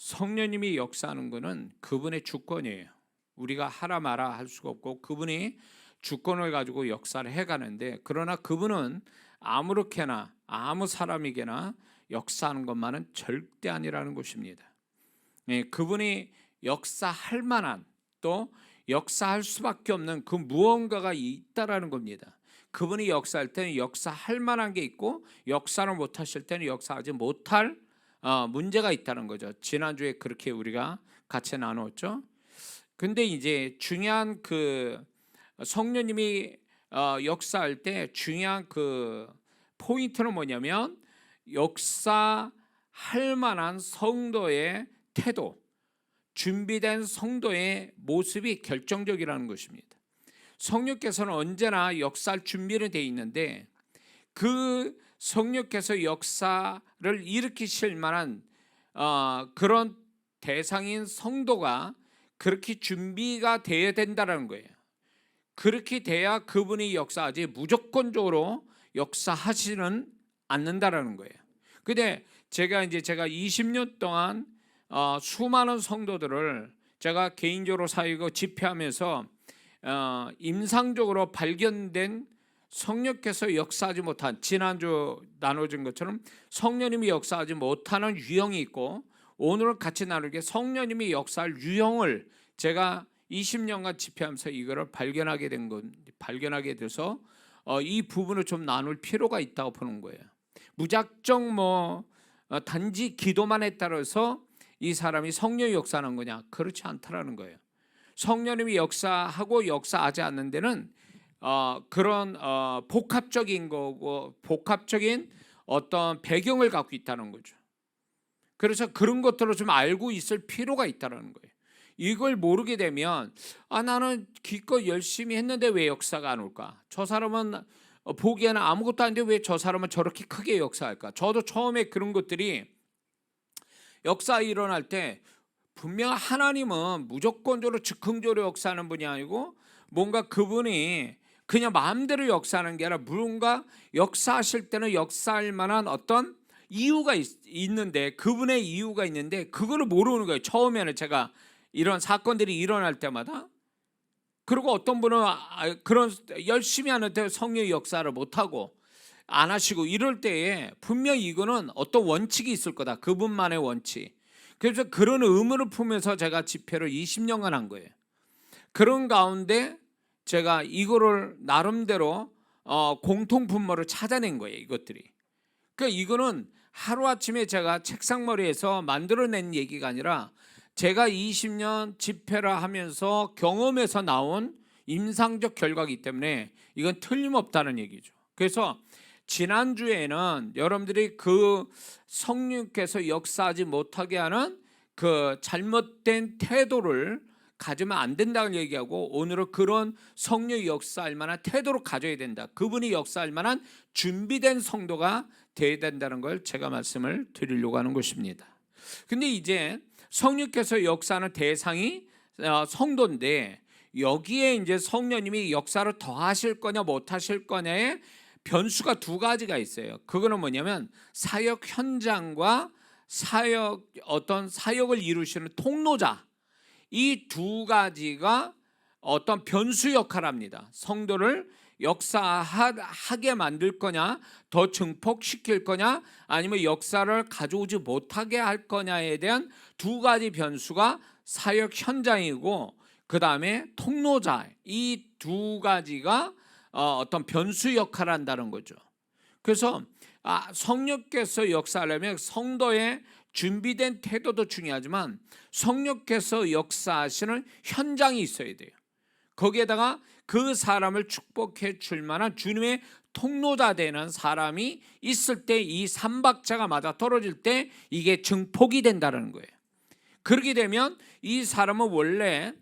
성령님이 역사하는 것은 그분의 주권이에요. 우리가 하라 마라 할 수가 없고 그분이 주권을 가지고 역사를 해가는데, 그러나 그분은 아무렇게나 아무 사람에게나 역사하는 것만은 절대 아니라는 것입니다. 예, 그분이 역사할 만한, 또 역사할 수밖에 없는 그 무언가가 있다라는 겁니다. 그분이 역사할 때는 역사할 만한 게 있고, 역사를 못하실 때는 역사하지 못할 문제가 있다는 거죠. 지난주에 그렇게 우리가 같이 나누었죠. 근데 이제 중요한 그 성령님이 역사할 때 중요한 그 포인트는 뭐냐면, 역사할 만한 성도의 태도, 준비된 성도의 모습이 결정적이라는 것입니다. 성령께서는 언제나 역사할 준비는 되어 있는데, 그 성령께서 역사를 일으키실 만한 그런 대상인 성도가 그렇게 준비가 되어야 된다는 거예요. 그렇게 돼야 그분이 역사하지 무조건적으로 역사하지는 않는다라는 거예요. 근데 제가 20년 동안 수많은 성도들을 제가 개인적으로 사역하고 집회하면서 임상적으로 발견된 성령께서 역사하지 못한, 지난주 나눠진 것처럼 성령님이 역사하지 못하는 유형이 있고, 오늘 같이 나누게 성령님이 역사할 유형을 제가 20년간 집회하면서 이거를 발견하게 돼서 이 부분을 좀 나눌 필요가 있다고 보는 거예요. 무작정 단지 기도만 에 따라서 이 사람이 성령이 역사하는 거냐? 그렇지 않다라는 거예요. 성령님이 역사하고 역사하지 않는 데는 그런 복합적인 거고, 복합적인 어떤 배경을 갖고 있다는 거죠. 그래서 그런 것들을 좀 알고 있을 필요가 있다는 거예요. 이걸 모르게 되면 나는 기껏 열심히 했는데 왜 역사가 안 올까? 저 사람은 보기에는 아무것도 아닌데 왜 저 사람은 저렇게 크게 역사할까? 저도 처음에 그런 것들이 역사 일어날 때 분명 하나님은 무조건적으로 즉흥적으로 역사하는 분이 아니고, 뭔가 그분이 그냥 마음대로 역사하는 게 아니라 뭔가 역사하실 때는 역사할 만한 어떤 이유가 있는데, 그분의 이유가 있는데 그거를 모르는 거예요. 처음에는 제가 이런 사건들이 일어날 때마다. 그리고 어떤 분은 그런 열심히 하는데 성령의 역사를 못하고 안 하시고, 이럴 때에 분명히 이거는 어떤 원칙이 있을 거다. 그분만의 원칙. 그래서 그런 의문을 품으면서 제가 집회를 20년간 한 거예요. 그런 가운데 제가 이거를 나름대로 공통 분모를 찾아낸 거예요. 이것들이. 그러니까 이거는 하루아침에 제가 책상머리에서 만들어낸 얘기가 아니라 제가 20년 집회를 하면서 경험에서 나온 임상적 결과이기 때문에 이건 틀림없다는 얘기죠. 그래서 지난주에는 여러분들이 그 성령께서 역사하지 못하게 하는 그 잘못된 태도를 가지면 안 된다는 얘기하고, 오늘은 그런 성령이 역사할 만한 태도를 가져야 된다. 그분이 역사할 만한 준비된 성도가 되어야 된다는 걸 제가 말씀을 드리려고 하는 것입니다. 근데 이제 성령께서 역사하는 대상이 성도인데, 여기에 이제 성령님이 역사를 더 하실 거냐 못 하실 거냐의 변수가 두 가지가 있어요. 그거는 뭐냐면 사역 현장과 어떤 사역을 이루시는 통로자, 이 두 가지가 어떤 변수 역할을 합니다. 성도를 역사하게 만들 거냐, 더 증폭시킬 거냐, 아니면 역사를 가져오지 못하게 할 거냐에 대한 두 가지 변수가 사역 현장이고, 그 다음에 통로자, 이 두 가지가 어떤 변수 역할을 한다는 거죠. 그래서 성령께서 역사하려면 성도의 준비된 태도도 중요하지만 성령께서 역사하시는 현장이 있어야 돼요. 거기에다가 그 사람을 축복해 줄 만한 주님의 통로자 되는 사람이 있을 때, 이 삼박자가 맞아 떨어질 때 이게 증폭이 된다는 거예요. 그렇게 되면 이 사람은 원래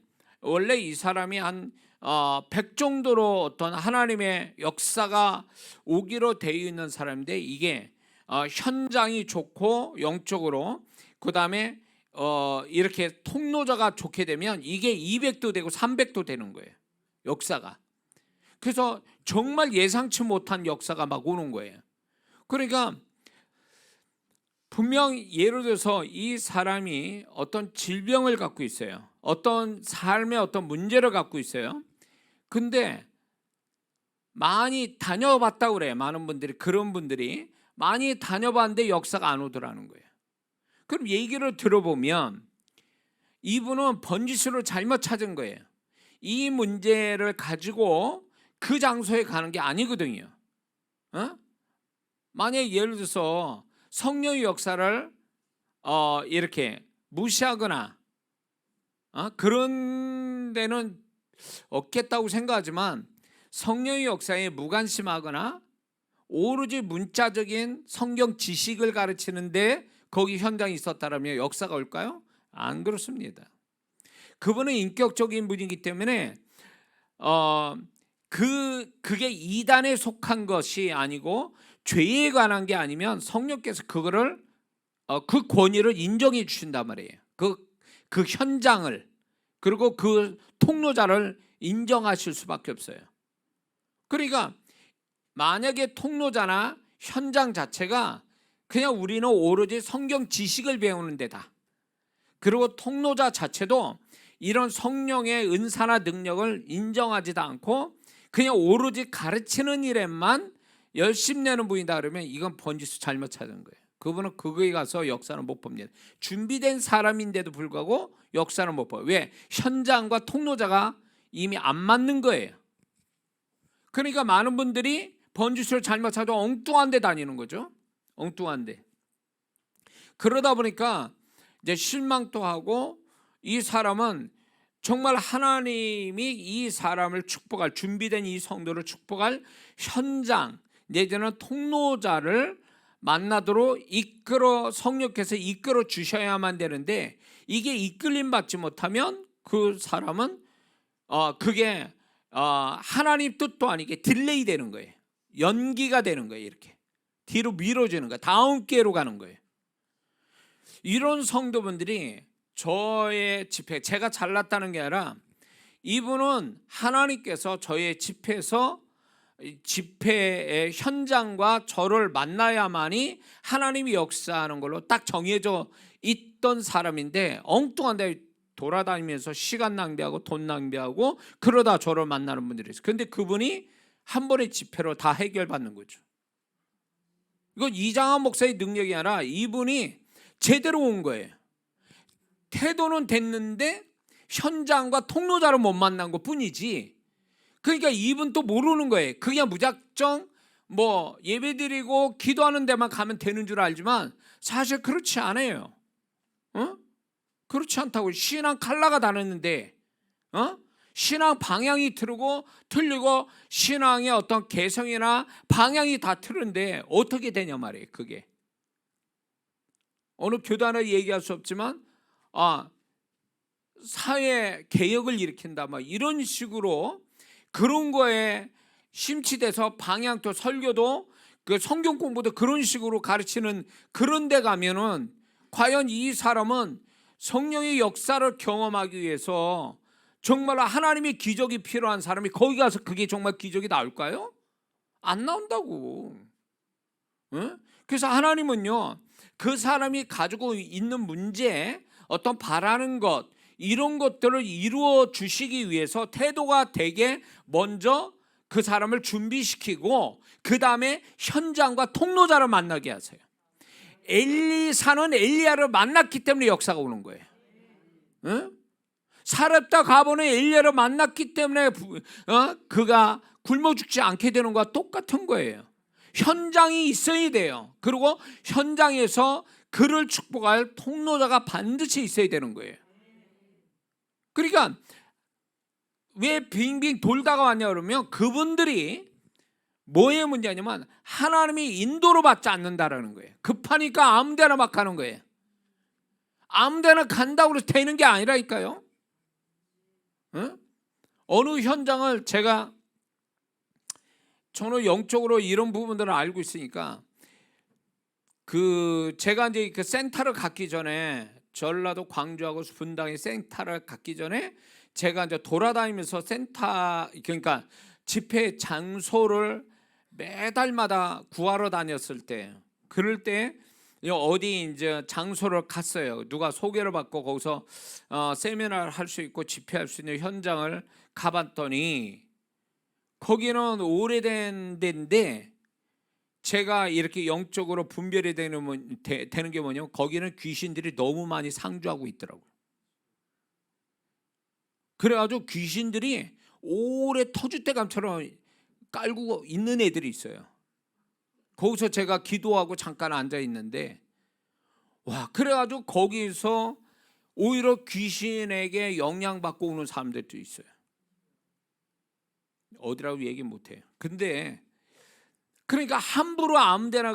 이 사람이 한 100 정도로 어떤 하나님의 역사가 오기로 되어 있는 사람인데, 이게 현장이 좋고 영적으로, 그 다음에 이렇게 통로자가 좋게 되면 이게 200도 되고 300도 되는 거예요, 역사가. 그래서 정말 예상치 못한 역사가 막 오는 거예요. 그러니까 분명 예를 들어서 이 사람이 어떤 질병을 갖고 있어요. 어떤 삶의 어떤 문제를 갖고 있어요. 근데 많이 다녀봤다고 그래요. 많은 분들이, 그런 분들이 많이 다녀봤는데 역사가 안 오더라는 거예요. 그럼 얘기를 들어보면 이분은 번지수를 잘못 찾은 거예요. 이 문제를 가지고 그 장소에 가는 게 아니거든요. 만약에 예를 들어서 성령의 역사를 이렇게 무시하거나 그런 데는 없겠다고 생각하지만, 성령의 역사에 무관심하거나 오로지 문자적인 성경 지식을 가르치는데 거기 현장이 있었다면 역사가 올까요? 안 그렇습니다. 그분은 인격적인 분이기 때문에 그게 이단에 속한 것이 아니고 죄에 관한 게 아니면 성령께서 그거를 그 권위를 인정해 주신단 말이에요. 그 현장을, 그리고 그 통로자를 인정하실 수밖에 없어요. 그러니까 만약에 통로자나 현장 자체가 그냥 우리는 오로지 성경 지식을 배우는 데다, 그리고 통로자 자체도 이런 성령의 은사나 능력을 인정하지도 않고 그냥 오로지 가르치는 일에만 열심 내는 분이다 그러면 이건 번지수 잘못 찾은 거예요. 그분은 그거에 가서 역사는 못 봅니다. 준비된 사람인데도 불구하고 역사는 못 봐요. 왜? 현장과 통로자가 이미 안 맞는 거예요. 그러니까 많은 분들이 번지수를 잘못 찾아 엉뚱한 데 다니는 거죠. 엉뚱한 데. 그러다 보니까 이제 실망도 하고, 이 사람은 정말 하나님이 이 사람을 축복할, 준비된 이 성도를 축복할 현장 내지는 통로자를 만나도록 성령께서 이끌어 주셔야만 되는데, 이게 이끌림 받지 못하면 그 사람은 그게 하나님 뜻도 아니게 딜레이 되는 거예요. 연기가 되는 거예요. 이렇게 뒤로 미뤄지는 거예요. 다음 기회로 가는 거예요. 이런 성도분들이 저의 집회, 제가 잘났다는 게 아니라 이분은 하나님께서 저의 집회의 현장과 저를 만나야만이 하나님이 역사하는 걸로 딱 정해져 있던 사람인데, 엉뚱한 데 돌아다니면서 시간 낭비하고 돈 낭비하고 그러다 저를 만나는 분들이 있어요. 그런데 그분이 한 번의 집회로 다 해결받는 거죠. 이건 이장한 목사의 능력이 아니라 이분이 제대로 온 거예요. 태도는 됐는데 현장과 통로자를 못 만난 것 뿐이지. 그러니까 이분 또 모르는 거예요. 그냥 무작정 뭐 예배드리고 기도하는 데만 가면 되는 줄 알지만 사실 그렇지 않아요. 그렇지 않다고. 신앙 컬러가 다르는데 신앙 방향이 틀리고 신앙의 어떤 개성이나 방향이 다 틀린데 어떻게 되냐 말이에요. 그게 어느 교단을 얘기할 수 없지만 사회 개혁을 일으킨다 막 이런 식으로 그런 거에 심취돼서 방향도 설교도 그 성경 공부도 그런 식으로 가르치는 그런 데 가면은 과연 이 사람은 성령의 역사를 경험하기 위해서 정말 하나님의 기적이 필요한 사람이 거기 가서 그게 정말 기적이 나올까요? 안 나온다고. 그래서 하나님은요, 그 사람이 가지고 있는 문제, 어떤 바라는 것, 이런 것들을 이루어 주시기 위해서 태도가 되게 먼저 그 사람을 준비시키고 그 다음에 현장과 통로자를 만나게 하세요. 엘리사는 엘리야를 만났기 때문에 역사가 오는 거예요. 사렙다 가보는 엘리야를 만났기 때문에 그가 굶어 죽지 않게 되는 것과 똑같은 거예요. 현장이 있어야 돼요. 그리고 현장에서 그를 축복할 통로자가 반드시 있어야 되는 거예요. 그러니까 왜 빙빙 돌다가 왔냐 그러면 그분들이 뭐의 문제냐면 하나님이 인도로 받지 않는다라는 거예요. 급하니까 아무데나 막 가는 거예요. 아무데나 간다고 해서 되는 게 아니라니까요. 어느 현장을 저는 영적으로 이런 부분들을 알고 있으니까 제가 이제 그 센터를 갖기 전에 전라도 광주하고 분당에 센터를 갖기 전에 제가 이제 돌아다니면서 그러니까 집회 장소를 매달마다 구하러 다녔을 때, 그럴 때 어디 이제 장소를 갔어요. 누가 소개를 받고 거기서 세미나를 할 수 있고 집회할 수 있는 현장을 가봤더니 거기는 오래된 데인데 제가 이렇게 영적으로 분별이 되는 게 뭐냐면 거기는 귀신들이 너무 많이 상주하고 있더라고요. 그래가지고 귀신들이 오래 터줏대감처럼 깔고 있는 애들이 있어요. 거기서 제가 기도하고 잠깐 앉아 있는데 와, 그래가지고 거기서 오히려 귀신에게 영향받고 오는 사람들도 있어요. 어디라고 얘기 못해요. 근데 그러니까 함부로 아무데나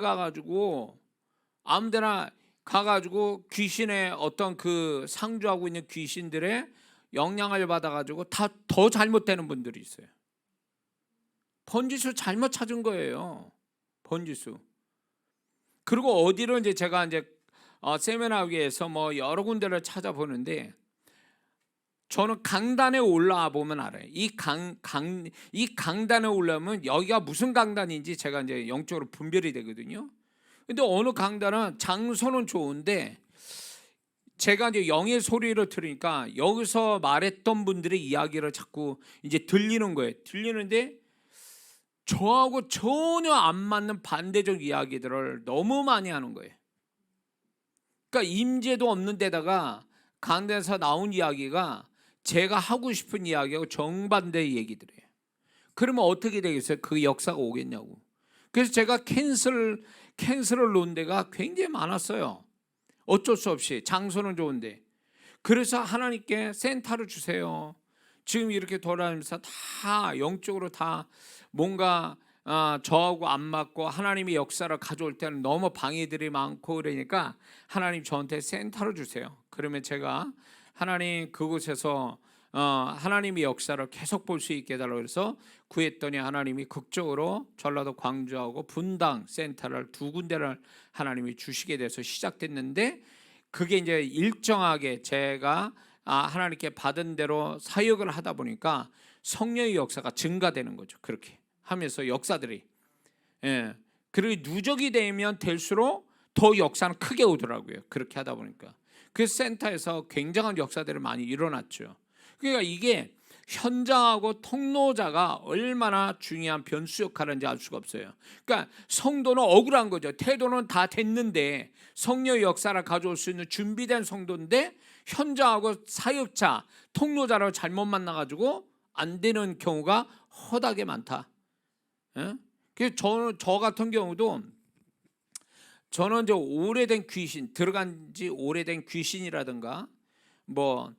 가가지고 귀신의 어떤 그 상주하고 있는 귀신들의 영향을 받아가지고 다 더 잘못되는 분들이 있어요. 번지수 잘못 찾은 거예요. 번지수. 그리고 어디로 이제 제가 이제 세미나 위에서 뭐 여러 군데를 찾아보는데 저는 강단에 올라와 보면 알아요. 이 강단에 올라오면 여기가 무슨 강단인지 제가 이제 영적으로 분별이 되거든요. 근데 어느 강단은 장소는 좋은데 제가 이제 영의 소리를 들으니까 여기서 말했던 분들의 이야기를 자꾸 이제 들리는 거예요. 들리는데 저하고 전혀 안 맞는 반대적 이야기들을 너무 많이 하는 거예요. 그러니까 임재도 없는 데다가 강단에서 나온 이야기가 제가 하고 싶은 이야기하고 정반대의 얘기들이에요. 그러면 어떻게 되겠어요? 그 역사가 오겠냐고. 그래서 제가 캔슬을 놓은 데가 굉장히 많았어요. 어쩔 수 없이 장소는 좋은데. 그래서 하나님께 센터를 주세요. 지금 이렇게 돌아다니면서 다 영적으로 다 뭔가 저하고 안 맞고 하나님의 역사를 가져올 때는 너무 방해들이 많고 그러니까 하나님 저한테 센터를 주세요. 그러면 제가 하나님 그곳에서 하나님의 역사를 계속 볼 수 있게 해달라고 해서 구했더니 하나님이 극적으로 전라도 광주하고 분당 센터를 2군데를 하나님이 주시게 돼서 시작됐는데 그게 이제 일정하게 제가 하나님께 받은 대로 사역을 하다 보니까 성령의 역사가 증가되는 거죠. 그렇게 하면서 역사들이 그리고 누적이 되면 될수록 더 역사는 크게 오더라고요. 그렇게 하다 보니까 그 센터에서 굉장한 역사들이 많이 일어났죠. 그러니까 이게 현장하고 통로자가 얼마나 중요한 변수 역할인지 알 수가 없어요. 그러니까 성도는 억울한 거죠. 태도는 다 됐는데 성령의 역사를 가져올 수 있는 준비된 성도인데 현장하고 사역자, 통로자를 잘못 만나가지고 안 되는 경우가 허다하게 많다. 그래서 저 같은 경우도 저는 이제 오래된 귀신, 들어간 지 오래된 귀신이라든가 뭐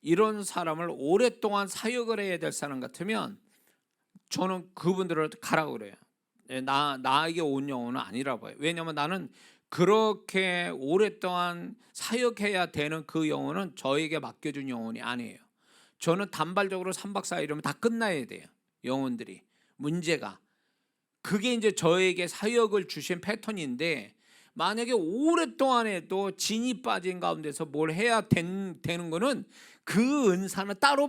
이런 사람을 오랫동안 사역을 해야 될 사람 같으면 저는 그분들을 가라고 그래요. 나에게 온 영혼은 아니라고 봐요. 왜냐하면 나는 그렇게 오랫동안 사역해야 되는 그 영혼은 저에게 맡겨준 영혼이 아니에요. 저는 단발적으로 3박 4일 이러면 다 끝나야 돼요. 영혼들이. 문제가. 그게 이제 저에게 사역을 주신 패턴인데 만약에 오랫동안 해도 진이 빠진 가운데서 뭘 해야 되는 거는 그 은사는 따로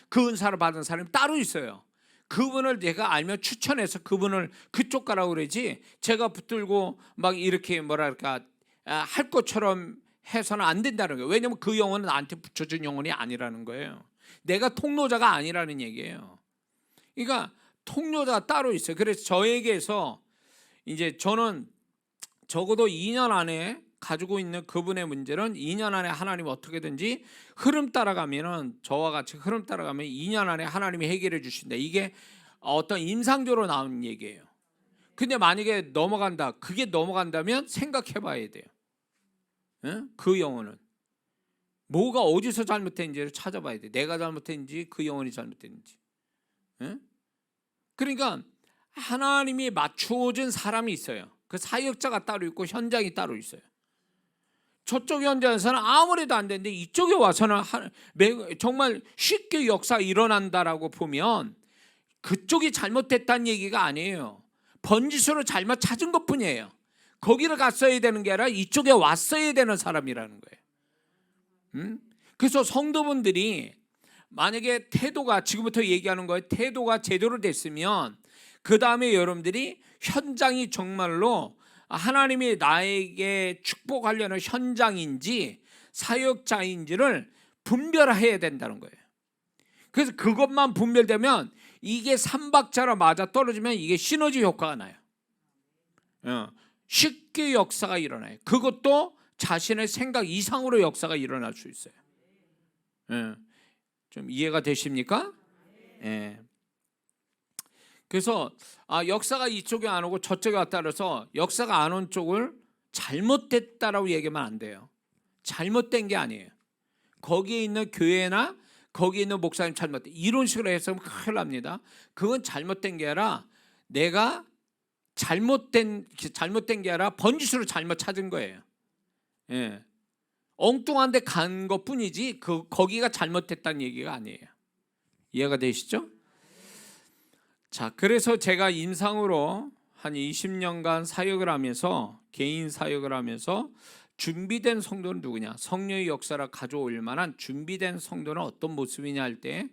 그 은사를 받은 사람이 따로 있어요. 그분을 내가 알면 추천해서 그분을 그쪽 가라고 그러지 제가 붙들고 막 이렇게 뭐랄까 할 것처럼 해서는 안 된다는 거예요. 왜냐하면 그 영혼은 나한테 붙여준 영혼이 아니라는 거예요. 내가 통로자가 아니라는 얘기예요. 그러니까 통로자가 따로 있어요. 그래서 저에게서 이제 저는 적어도 2년 안에 가지고 있는 그분의 문제는 2년 안에 하나님 어떻게든지 흐름 따라가면은 저와 같이 흐름 따라가면 2년 안에 하나님이 해결해 주신다. 이게 어떤 임상적으로 나온 얘기예요. 근데 만약에 그게 넘어간다면 생각해 봐야 돼요. 그 영혼은 뭐가 어디서 잘못된지를 찾아봐야 돼. 내가 잘못했는지 그 영혼이 잘못됐는지. 그러니까 하나님이 맞춰준 사람이 있어요. 그 사역자가 따로 있고 현장이 따로 있어요. 저쪽 현장에서는 아무래도 안 되는데 이쪽에 와서는 정말 쉽게 역사 일어난다라고 보면 그쪽이 잘못됐다는 얘기가 아니에요. 번지수를 잘못 찾은 것뿐이에요. 거기를 갔어야 되는 게 아니라 이쪽에 왔어야 되는 사람이라는 거예요. 그래서 성도분들이 만약에 태도가 지금부터 얘기하는 거예요. 태도가 제대로 됐으면 그 다음에 여러분들이 현장이 정말로 하나님이 나에게 축복하려는 현장인지 사역자인지를 분별해야 된다는 거예요. 그래서 그것만 분별되면 이게 삼박자로 맞아 떨어지면 이게 시너지 효과가 나요. 쉽게 역사가 일어나요. 그것도 자신의 생각 이상으로 역사가 일어날 수 있어요. 좀 이해가 되십니까? 그래서 역사가 이쪽에 안 오고 저쪽에 왔다 그래서 역사가 안 온 쪽을 잘못됐다라고 얘기하면 안 돼요. 잘못된 게 아니에요. 거기에 있는 교회나 거기에 있는 목사님 잘못된 이런 식으로 해서 큰일 납니다. 그건 잘못된 게 아니라 내가 잘못된 게 아니라 번지수를 잘못 찾은 거예요. 엉뚱한 데 간 것뿐이지 거기가 잘못됐다는 얘기가 아니에요. 이해가 되시죠? 자, 그래서 제가 임상으로 한 20년간 사역을 하면서 개인 사역을 하면서 준비된 성도는 누구냐, 성령의 역사를 가져올 만한 준비된 성도는 어떤 모습이냐 할 때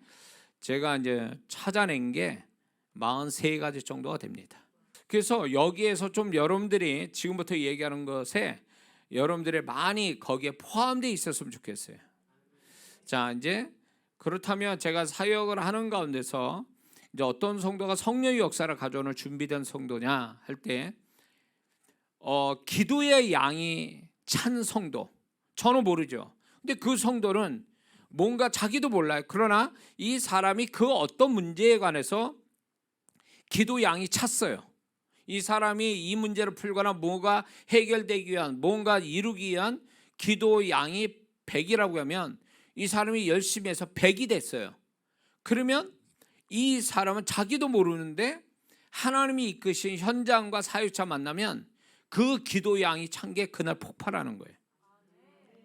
제가 이제 찾아낸 게 43가지 정도가 됩니다. 그래서 여기에서 좀 여러분들이 지금부터 얘기하는 것에 여러분들이 많이 거기에 포함되어 있었으면 좋겠어요. 자, 이제 그렇다면 제가 사역을 하는 가운데서 이제 어떤 성도가 성령의 역사를 가져오는 준비된 성도냐 할 때 기도의 양이 찬 성도, 저는 모르죠. 근데 그 성도는 뭔가 자기도 몰라요. 그러나 이 사람이 그 어떤 문제에 관해서 기도 양이 찼어요. 이 사람이 이 문제를 풀거나 뭐가 해결되기 위한 뭔가 이루기 위한 기도 양이 100이라고 하면 이 사람이 열심히 해서 100이 됐어요. 그러면 이 사람은 자기도 모르는데 하나님이 이끄신 현장과 사역자 만나면 그 기도 양이 찬 게 그날 폭발하는 거예요.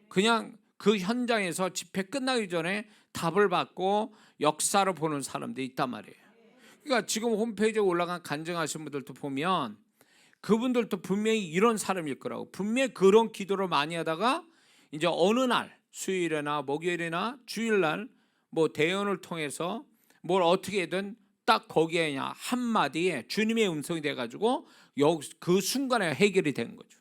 그냥 그 현장에서 집회 끝나기 전에 답을 받고 역사를 보는 사람들이 있단 말이에요. 그러니까 지금 홈페이지에 올라간 간증하신 분들도 보면 그분들도 분명히 이런 사람일 거라고. 분명히 그런 기도를 많이 하다가 이제 어느 날 수요일이나 목요일이나 주일날 뭐 대연을 통해서 뭘 어떻게든 딱 거기에 그냥 한마디에 주님의 음성이 돼가지고 그 순간에 해결이 된 거죠.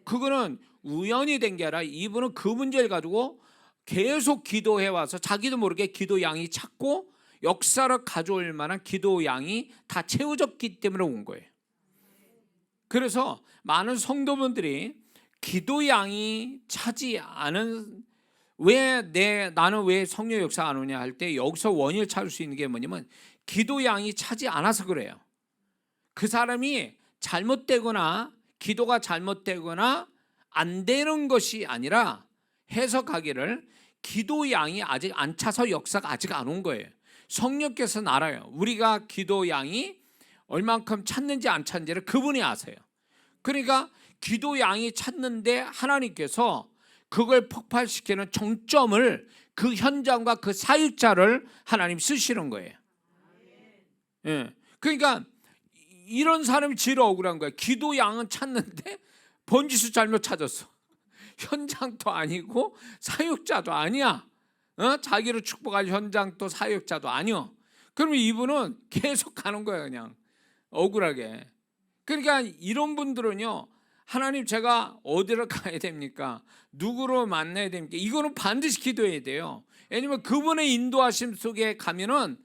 그거는 우연히 된 게 아니라 이분은 그 문제를 가지고 계속 기도해 와서 자기도 모르게 기도 양이 찼고 역사를 가져올 만한 기도 양이 다 채워졌기 때문에 온 거예요. 그래서 많은 성도분들이 기도 양이 차지 않은 나는 왜 성령 역사 안 오냐 할 때 여기서 원인을 찾을 수 있는 게 뭐냐면 기도 양이 차지 않아서 그래요. 그 사람이 잘못되거나 기도가 잘못되거나 안 되는 것이 아니라 해석하기를 기도 양이 아직 안 차서 역사가 아직 안 온 거예요. 성령께서는 알아요. 우리가 기도 양이 얼만큼 찼는지 안 찼는지를 그분이 아세요. 그러니까 기도 양이 찼는데 하나님께서 그걸 폭발시키는 정점을 그 현장과 그 사역자를 하나님 쓰시는 거예요. 그러니까 이런 사람이 제일 억울한 거야. 기도 양은 찼는데 번지수 잘못 찾았어. 현장도 아니고 사역자도 아니야. 자기를 축복할 현장도 사역자도 아니야. 그러면 이분은 계속 가는 거야, 그냥 억울하게. 그러니까 이런 분들은요, 하나님 제가 어디를 가야 됩니까? 누구로 만나야 됩니까? 이거는 반드시 기도해야 돼요. 왜냐면 그분의 인도하심 속에 가면은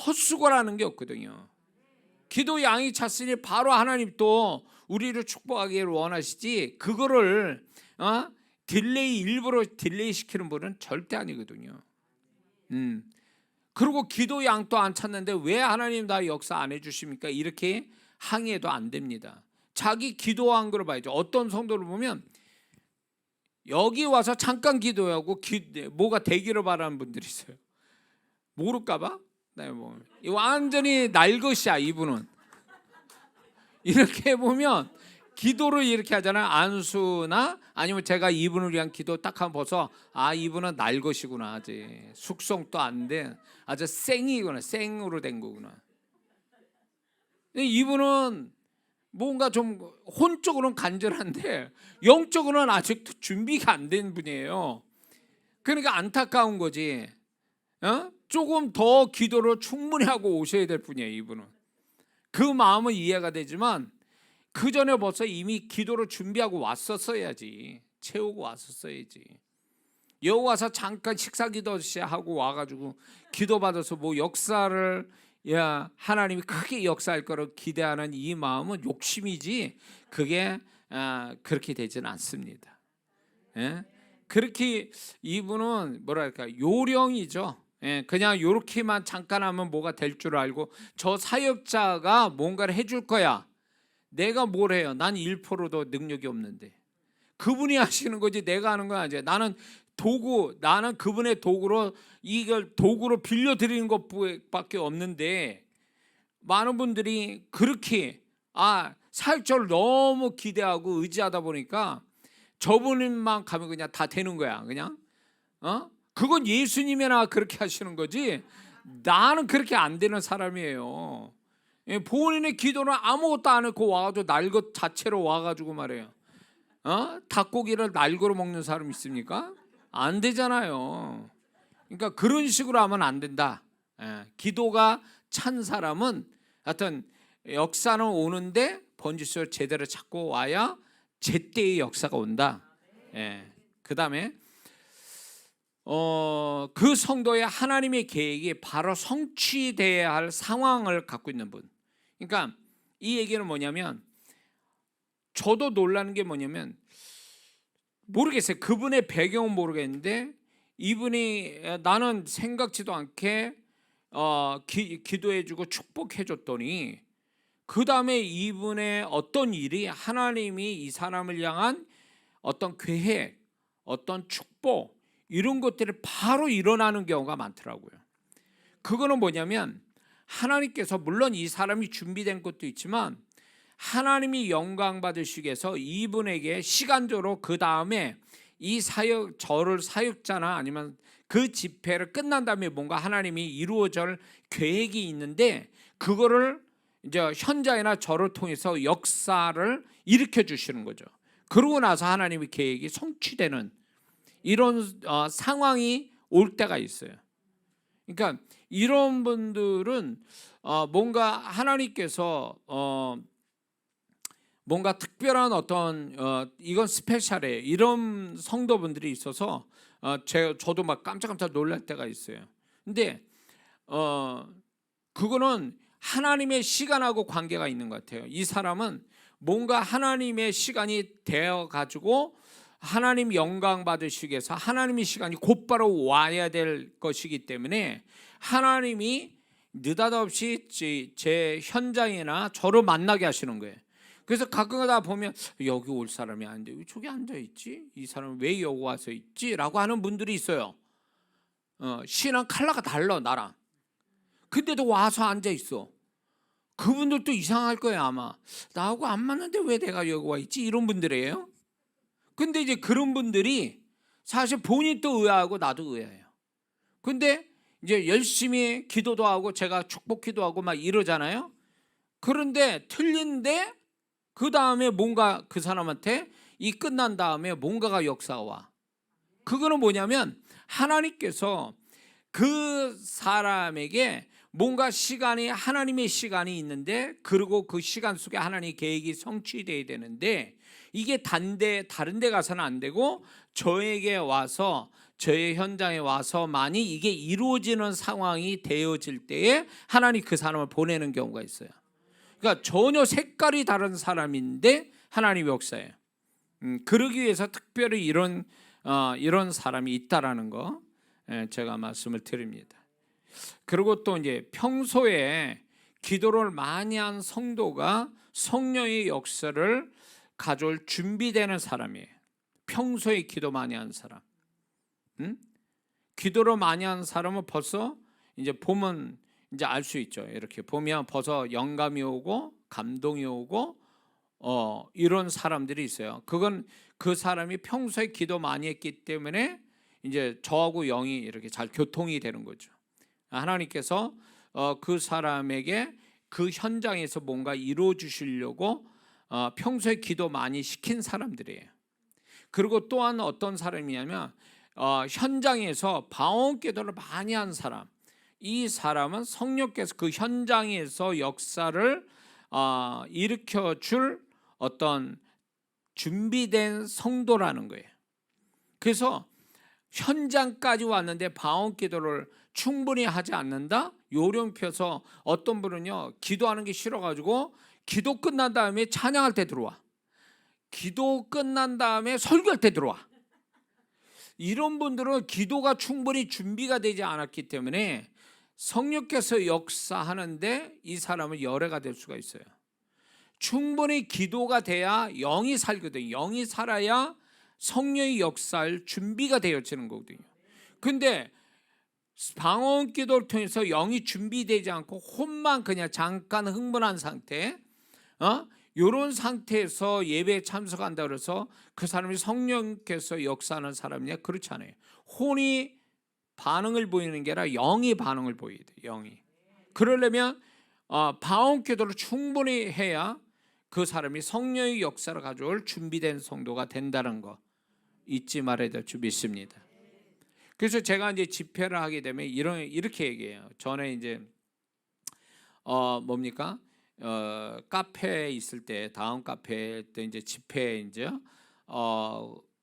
헛수고라는 게 없거든요. 기도 양이 찼으니 바로 하나님 또 우리를 축복하기를 원하시지 그거를 일부러 딜레이 시키는 분은 절대 아니거든요. 그리고 기도 양도 안 찼는데 왜 하나님 나 역사 안 해주십니까? 이렇게 항의해도 안 됩니다. 자기 기도한 거로 봐야죠. 어떤 성도를 보면 여기 와서 잠깐 기도하고 뭐가 되기를 바라는 분들이 있어요. 모를까 봐? 완전히 날것이야 이분은. 이렇게 보면 기도를 이렇게 하잖아요. 안수나 아니면 제가 이분을 위한 기도 딱 한번 봐서 이분은 날것이구나. 아직 숙성도 안 된 아주 생이구나. 생으로 된 거구나. 이분은 뭔가 좀 혼적으로는 간절한데 영적으로는 아직도 준비가 안 된 분이에요. 그러니까 안타까운 거지. 조금 더 기도를 충분히 하고 오셔야 될 분이에요. 이분은. 그 마음은 이해가 되지만 그 전에 벌써 이미 기도로 준비하고 왔었어야지. 채우고 왔었어야지. 여기 와서 잠깐 식사 기도 하고 와가지고 기도 받아서 뭐 역사를 하나님이 크게 역사할 거로 기대하는 이 마음은 욕심이지 그게 그렇게 되지는 않습니다. 예? 그렇게 이분은 뭐랄까 요령이죠. 예, 그냥 요렇게만 잠깐 하면 뭐가 될 줄 알고 저 사역자가 뭔가를 해줄 거야. 내가 뭘 해요? 난 1%도 능력이 없는데 그분이 하시는 거지 내가 하는 건 아니야. 나는 그분의 도구로 이걸 도구로 빌려드리는 것밖에 없는데 많은 분들이 그렇게 사역자를 너무 기대하고 의지하다 보니까 저분만 가면 그냥 다 되는 거야. 그냥 그건 예수님이나 그렇게 하시는 거지 나는 그렇게 안 되는 사람이에요. 본인의 기도는 아무것도 안 했고 와가지고 날 것 자체로 와가지고 말해요. 닭고기를 날고로 먹는 사람 있습니까? 안 되잖아요. 그러니까 그런 식으로 하면 안 된다. 기도가 찬 사람은 하여튼 역사는 오는데 번지수를 제대로 찾고 와야 제때의 역사가 온다. 그 다음에 그 성도의 하나님의 계획이 바로 성취돼야 할 상황을 갖고 있는 분. 그러니까 이 얘기는 뭐냐면 저도 놀라는 게 뭐냐면 모르겠어요. 그분의 배경은 모르겠는데 이분이 나는 생각지도 않게 기도해주고 축복해줬더니 그 다음에 이분의 어떤 일이 하나님이 이 사람을 향한 어떤 계획, 어떤 축복 이런 것들이 바로 일어나는 경우가 많더라고요. 그거는 뭐냐면 하나님께서 물론 이 사람이 준비된 것도 있지만 하나님이 영광 받으시기 위해서 이분에게 시간적으로 그 다음에 이 저를 사역자나 아니면 그 집회를 끝난 다음에 뭔가 하나님이 이루어질 계획이 있는데 그거를 이제 현장이나 저를 통해서 역사를 일으켜 주시는 거죠. 그러고 나서 하나님의 계획이 성취되는 이런 상황이 올 때가 있어요. 그러니까 이런 분들은 뭔가 하나님께서 뭔가 특별한 어떤 이건 스페셜해 이런 성도분들이 있어서 저도 막 깜짝깜짝 놀랄 때가 있어요. 근데 그거는 하나님의 시간하고 관계가 있는 것 같아요. 이 사람은 뭔가 하나님의 시간이 되어 가지고 하나님 영광 받으시기 위해서 하나님의 시간이 곧바로 와야 될 것이기 때문에 하나님이 느닷없이 제 현장이나 저를 만나게 하시는 거예요. 그래서 가끔가다 보면 여기 올 사람이 아닌데 왜 저기 앉아있지? 이 사람은 왜 여기 와서 있지? 라고 하는 분들이 있어요. 신앙 컬러가 달라 나랑. 근데도 와서 앉아있어. 그분들도 이상할 거예요 아마. 나하고 안 맞는데 왜 내가 여기 와 있지? 이런 분들이에요. 근데 이제 그런 분들이 사실 본인이 또 의아하고 나도 의아해요. 근데 이제 열심히 기도도 하고 제가 축복 기도하고 막 이러잖아요. 그런데 틀린데 그 다음에 뭔가 그 사람한테 이 끝난 다음에 뭔가가 역사가 와. 그거는 뭐냐면 하나님께서 그 사람에게 뭔가 시간이 하나님의 시간이 있는데 그리고 그 시간 속에 하나님의 계획이 성취돼야 되는데 이게 다른 데 가서는 안 되고 저에게 와서 저의 현장에 와서만이 이게 이루어지는 상황이 되어질 때에 하나님 그 사람을 보내는 경우가 있어요. 그러니까 전혀 색깔이 다른 사람인데 하나님의 역사예요. 그러기 위해서 특별히 이런 사람이 있다라는 거 제가 말씀을 드립니다. 그리고 또 이제 평소에 기도를 많이 한 성도가 성령의 역사를 가져올 준비되는 사람이에요. 평소에 기도 많이 한 사람. 기도를 많이 한 사람은 벌써 이제 보면 이제 알 수 있죠. 이렇게 보면 벌써 영감이 오고 감동이 오고 이런 사람들이 있어요. 그건 그 사람이 평소에 기도 많이 했기 때문에 이제 저하고 영이 이렇게 잘 교통이 되는 거죠. 하나님께서 그 사람에게 그 현장에서 뭔가 이루어 주시려고 평소에 기도 많이 시킨 사람들이에요. 그리고 또한 어떤 사람이냐면 현장에서 방언 기도를 많이 한 사람. 이 사람은 성령께서 그 현장에서 역사를 일으켜 줄 어떤 준비된 성도라는 거예요. 그래서 현장까지 왔는데 방언 기도를 충분히 하지 않는다? 요령 펴서 어떤 분은요 기도하는 게 싫어가지고 기도 끝난 다음에 찬양할 때 들어와, 기도 끝난 다음에 설교할 때 들어와. 이런 분들은 기도가 충분히 준비가 되지 않았기 때문에 성령께서 역사하는데 이 사람은 열애가 될 수가 있어요. 충분히 기도가 돼야 영이 살거든요. 영이 살아야 성령의 역사할 준비가 되어지는 거거든요. 근데 방언 기도를 통해서 영이 준비되지 않고 혼만 그냥 잠깐 흥분한 상태, 이런 상태에서 예배에 참석한다 그래서 그 사람이 성령께서 역사하는 사람이냐? 그렇지 않아요. 혼이 반응을 보이는 게 아니라 영이 반응을 보여야 돼요. 영이. 그러려면 방언 기도를 충분히 해야 그 사람이 성령의 역사를 가져올 준비된 성도가 된다는 거 잊지 말아야 될 줄 믿습니다. 그래서 제가 이제 집회를 하게 되면 이렇게 얘기해요. 전에 이제 뭡니까? 카페에 있을 때, 다음 카페 때 이제 집회 이제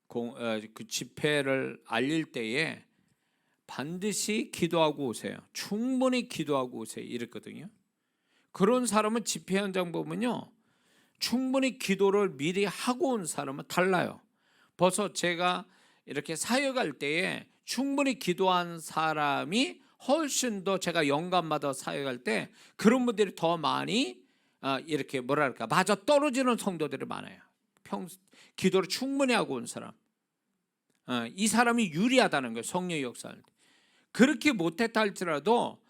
그 집회를 알릴 때에 반드시 기도하고 오세요. 충분히 기도하고 오세요. 이랬거든요. 그런 사람은 집회 현장 보면요, 충분히 기도를 미리 하고 온 사람은 달라요. 벌써 제가 이렇게 사역할 때에 충분히 기도한 사람이 훨씬 더 제가 영감받아 사역할 때 그런 분들이 더 많이 이렇게 뭐랄까 맞아 떨어지는 성도들이 많아요. 기도를 충분히 하고 온 사람, 이 사람이 유리하다는 거예요. 성령의 역사를. 그렇게 못했다 할지라도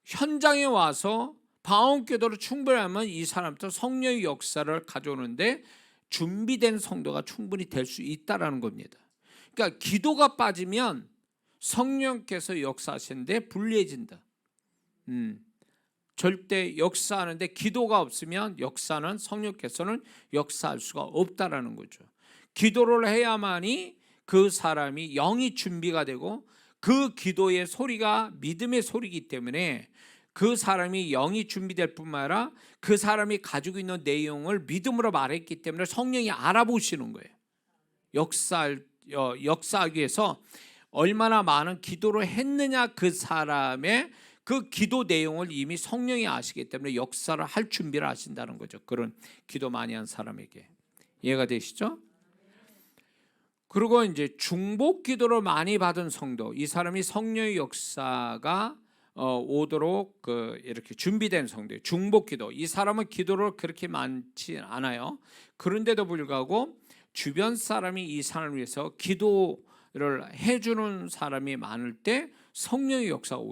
현장에 와서 방언 기도를 충분히 하면 이 사람도 성령의 역사를 가져오는데 준비된 성도가 충분히 될 수 있다라는 겁니다. 그러니까 기도가 빠지면 성령께서 역사하시는데 불리해진다. 절대 역사하는데 기도가 없으면 역사는 성령께서는 역사할 수가 없다라는 거죠. 기도를 해야만이 그 사람이 영이 준비가 되고 그 기도의 소리가 믿음의 소리이기 때문에 그 사람이 영이 준비될 뿐만 아니라 그 사람이 가지고 있는 내용을 믿음으로 말했기 때문에 성령이 알아보시는 거예요. 역사하기 위해서 얼마나 많은 기도를 했느냐, 그 사람의 그 기도 내용을 이미 성령이 아시기 때문에 역사를 할 준비를 하신다는 거죠. 그런 기도 많이 한 사람에게. 이해가 되시죠? 그리고 이제 중복 기도를 많이 받은 성도, 이 사람이 성령의 역사가 오도록 이렇게 준비된 성도예요. 중복 기도, 이 사람은 기도를 그렇게 많지 않아요. 그런데도 불구하고 주변 사람이 이 사람을 위해서 기도를 해주는 사람이 많을 때 성령의 역사가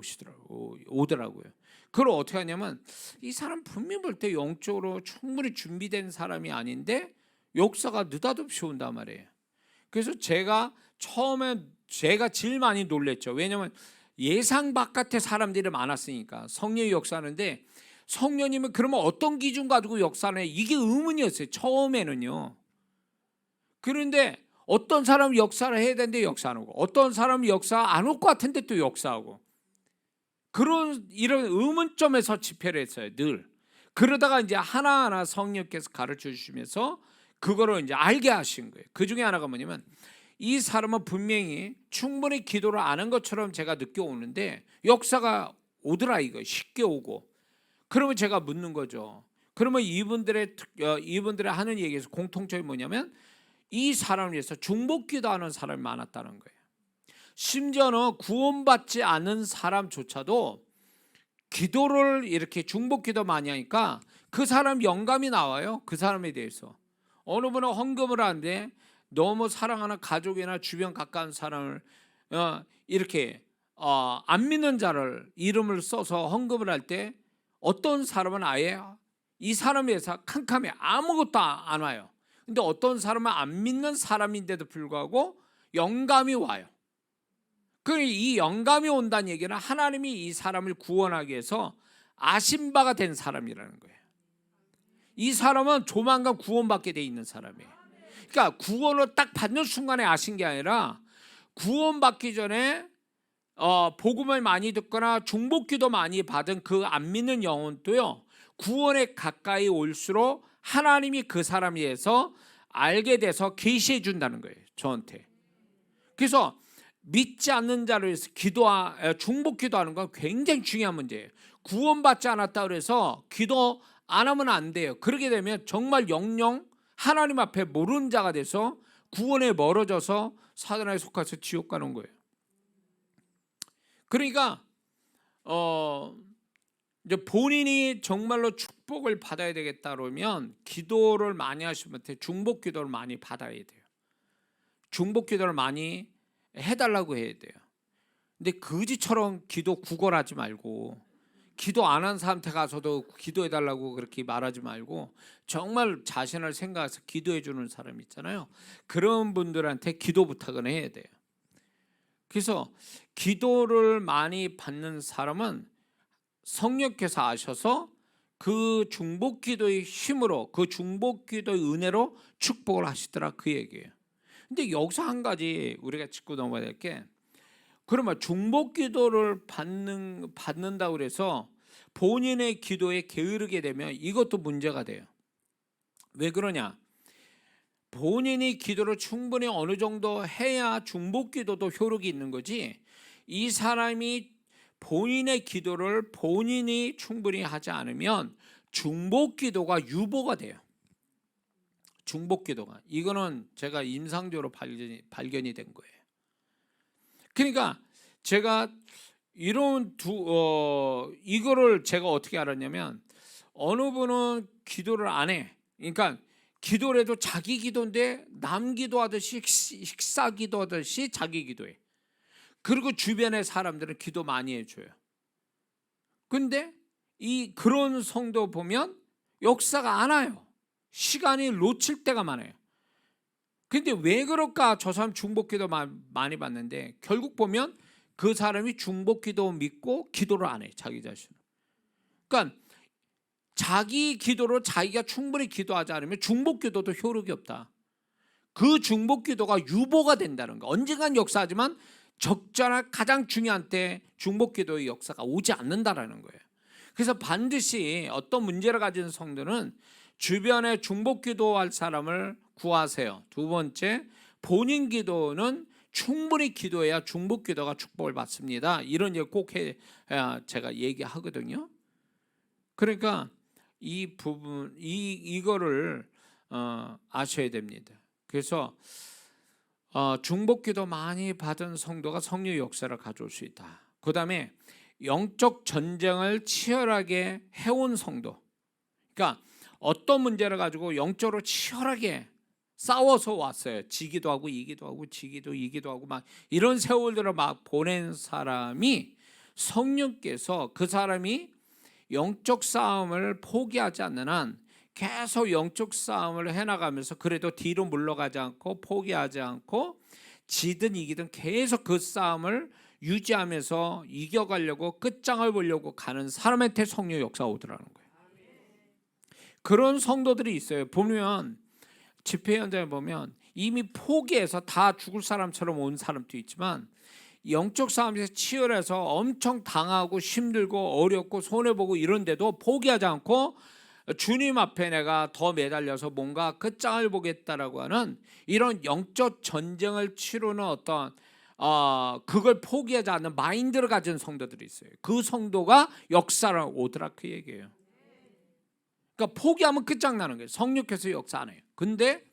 오더라고요. 그걸 어떻게 하냐면 이 사람 분명히 볼 때 영적으로 충분히 준비된 사람이 아닌데 역사가 느닷없이 온단 말이에요. 그래서 제가 처음에 제가 제일 많이 놀랬죠. 왜냐하면 예상 바깥의 사람들이 많았으니까. 성령이 역사하는데 성령님은 그러면 어떤 기준 가지고 역사하냐, 이게 의문이었어요. 처음에는요. 그런데 어떤 사람은 역사를 해야 되는데 역사 안 하고, 어떤 사람은 역사 안 올 것 같은데 또 역사하고, 이런 의문점에서 집회를 했어요. 늘. 그러다가 이제 하나하나 성령께서 가르쳐 주시면서 그거를 이제 알게 하신 거예요. 그 중에 하나가 뭐냐면 이 사람은 분명히 충분히 기도를 안 한 것처럼 제가 느껴오는데 역사가 오더라, 이거 쉽게 오고. 그러면 제가 묻는 거죠. 그러면 이분들의 하는 얘기에서 공통점이 뭐냐면 이 사람을 위해서 중복 기도하는 사람이 많았다는 거예요. 심지어는 구원받지 않은 사람조차도 기도를 이렇게 중복 기도 많이 하니까 그 사람 영감이 나와요. 그 사람에 대해서. 어느 분은 헌금을 하는데 너무 사랑하는 가족이나 주변 가까운 사람을 이렇게 안 믿는 자를 이름을 써서 헌금을 할 때 어떤 사람은 아예 이 사람에 대해서 캄캄해 아무것도 안 와요. 근데 어떤 사람은 안 믿는 사람인데도 불구하고 영감이 와요. 이 영감이 온다는 얘기는 하나님이 이 사람을 구원하기 위해서 아신 바가 된 사람이라는 거예요. 이 사람은 조만간 구원받게 돼 있는 사람이에요. 그러니까 구원을 딱 받는 순간에 아신 게 아니라 구원받기 전에 복음을 많이 듣거나 중복기도 많이 받은 그 안 믿는 영혼도요, 구원에 가까이 올수록 하나님이 그 사람에 대해서 알게 돼서 계시해 준다는 거예요, 저한테. 그래서 믿지 않는 자를 위해서 중복 기도하는 건 굉장히 중요한 문제예요. 구원받지 않았다 그래서 기도 안 하면 안 돼요. 그렇게 되면 정말 영영 하나님 앞에 모르는 자가 돼서 구원에 멀어져서 사단에 속아서 지옥 가는 거예요. 그러니까 이제 본인이 정말로 축복을 받아야 되겠다 그러면 기도를 많이 하시면 중복 기도를 많이 받아야 돼요. 중복 기도를 많이 해달라고 해야 돼요. 근데 거지처럼 기도 구걸하지 말고, 기도 안 한 사람한테 가서도 기도해달라고 그렇게 말하지 말고 정말 자신을 생각해서 기도해 주는 사람 있잖아요. 그런 분들한테 기도 부탁을 해야 돼요. 그래서 기도를 많이 받는 사람은 성령께서 아셔서 그 중복 기도의 힘으로, 그 중복 기도의 은혜로 축복을 하시더라, 그 얘기예요. 근데 여기서 한 가지 우리가 짚고 넘어야 될 게, 그러면 중복 기도를 받는다고 그래서 본인의 기도에 게으르게 되면 이것도 문제가 돼요. 왜 그러냐? 본인이 기도를 충분히 어느 정도 해야 중복 기도도 효력이 있는 거지, 이 사람이 본인의 기도를 본인이 충분히 하지 않으면 중복 기도가 유보가 돼요. 중복 기도가, 이거는 제가 임상적으로 발견이 된 거예요. 그러니까 제가 이런 이거를 제가 어떻게 알았냐면, 어느 분은 기도를 안 해. 그러니까 기도를 해도 자기 기도인데 남 기도하듯이, 식사 기도하듯이 자기 기도해. 그리고 주변의 사람들은 기도 많이 해줘요. 근데 그런 성도 보면 역사가 안 와요. 시간이 놓칠 때가 많아요. 근데 왜 그럴까? 저 사람 중복 기도 많이 받는데 결국 보면 그 사람이 중복 기도 믿고 기도를 안 해, 자기 자신을. 그러니까 자기 기도로 자기가 충분히 기도하지 않으면 중복 기도도 효력이 없다. 그 중복 기도가 유보가 된다는 거. 언젠간 역사하지만 적절한 가장 중요한 때 중복 기도의 역사가 오지 않는다라는 거예요. 그래서 반드시 어떤 문제를 가진 성도는 주변에 중복 기도할 사람을 구하세요. 두 번째, 본인 기도는 충분히 기도해야 중복 기도가 축복을 받습니다. 이런 얘기 꼭 제가 얘기하거든요. 그러니까 이 부분, 이거를 아셔야 됩니다. 그래서 중복 기도 많이 받은 성도가 성령의 역사를 가져올 수 있다. 그 다음에 영적 전쟁을 치열하게 해온 성도, 그러니까 어떤 문제를 가지고 영적으로 치열하게 싸워서 왔어요. 지기도 하고 이기도 하고 지기도 이기도 하고 막 이런 세월들을 막 보낸 사람이, 성령께서 그 사람이 영적 싸움을 포기하지 않는 한 계속 영적 싸움을 해나가면서 그래도 뒤로 물러가지 않고 포기하지 않고 지든 이기든 계속 그 싸움을 유지하면서 이겨가려고 끝장을 보려고 가는 사람한테 성령의 역사가 오더라는 거예요. 그런 성도들이 있어요. 보면 집회 현장에 보면 이미 포기해서 다 죽을 사람처럼 온 사람도 있지만 영적 싸움에서 치열해서 엄청 당하고 힘들고 어렵고 손해보고 이런데도 포기하지 않고 주님 앞에 내가 더 매달려서 뭔가 끝장을 보겠다라고 하는 이런 영적 전쟁을 치르는 어떤 그걸 포기하지 않는 마인드를 가진 성도들이 있어요. 그 성도가 역사를 오더라, 그 얘기예요. 그러니까 포기하면 끝장나는 거예요. 성령께서 역사 안 해요. 근데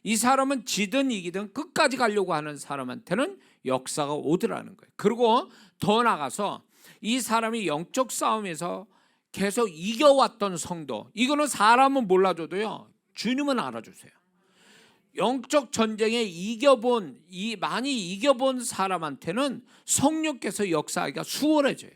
이 사람은 지든 이기든 끝까지 가려고 하는 사람한테는 역사가 오더라는 거예요. 그리고 더 나가서 이 사람이 영적 싸움에서 계속 이겨왔던 성도, 이거는 사람은 몰라줘도요, 주님은 알아주세요. 영적 전쟁에 많이 이겨본 사람한테는 성령께서 역사하기가 수월해져요.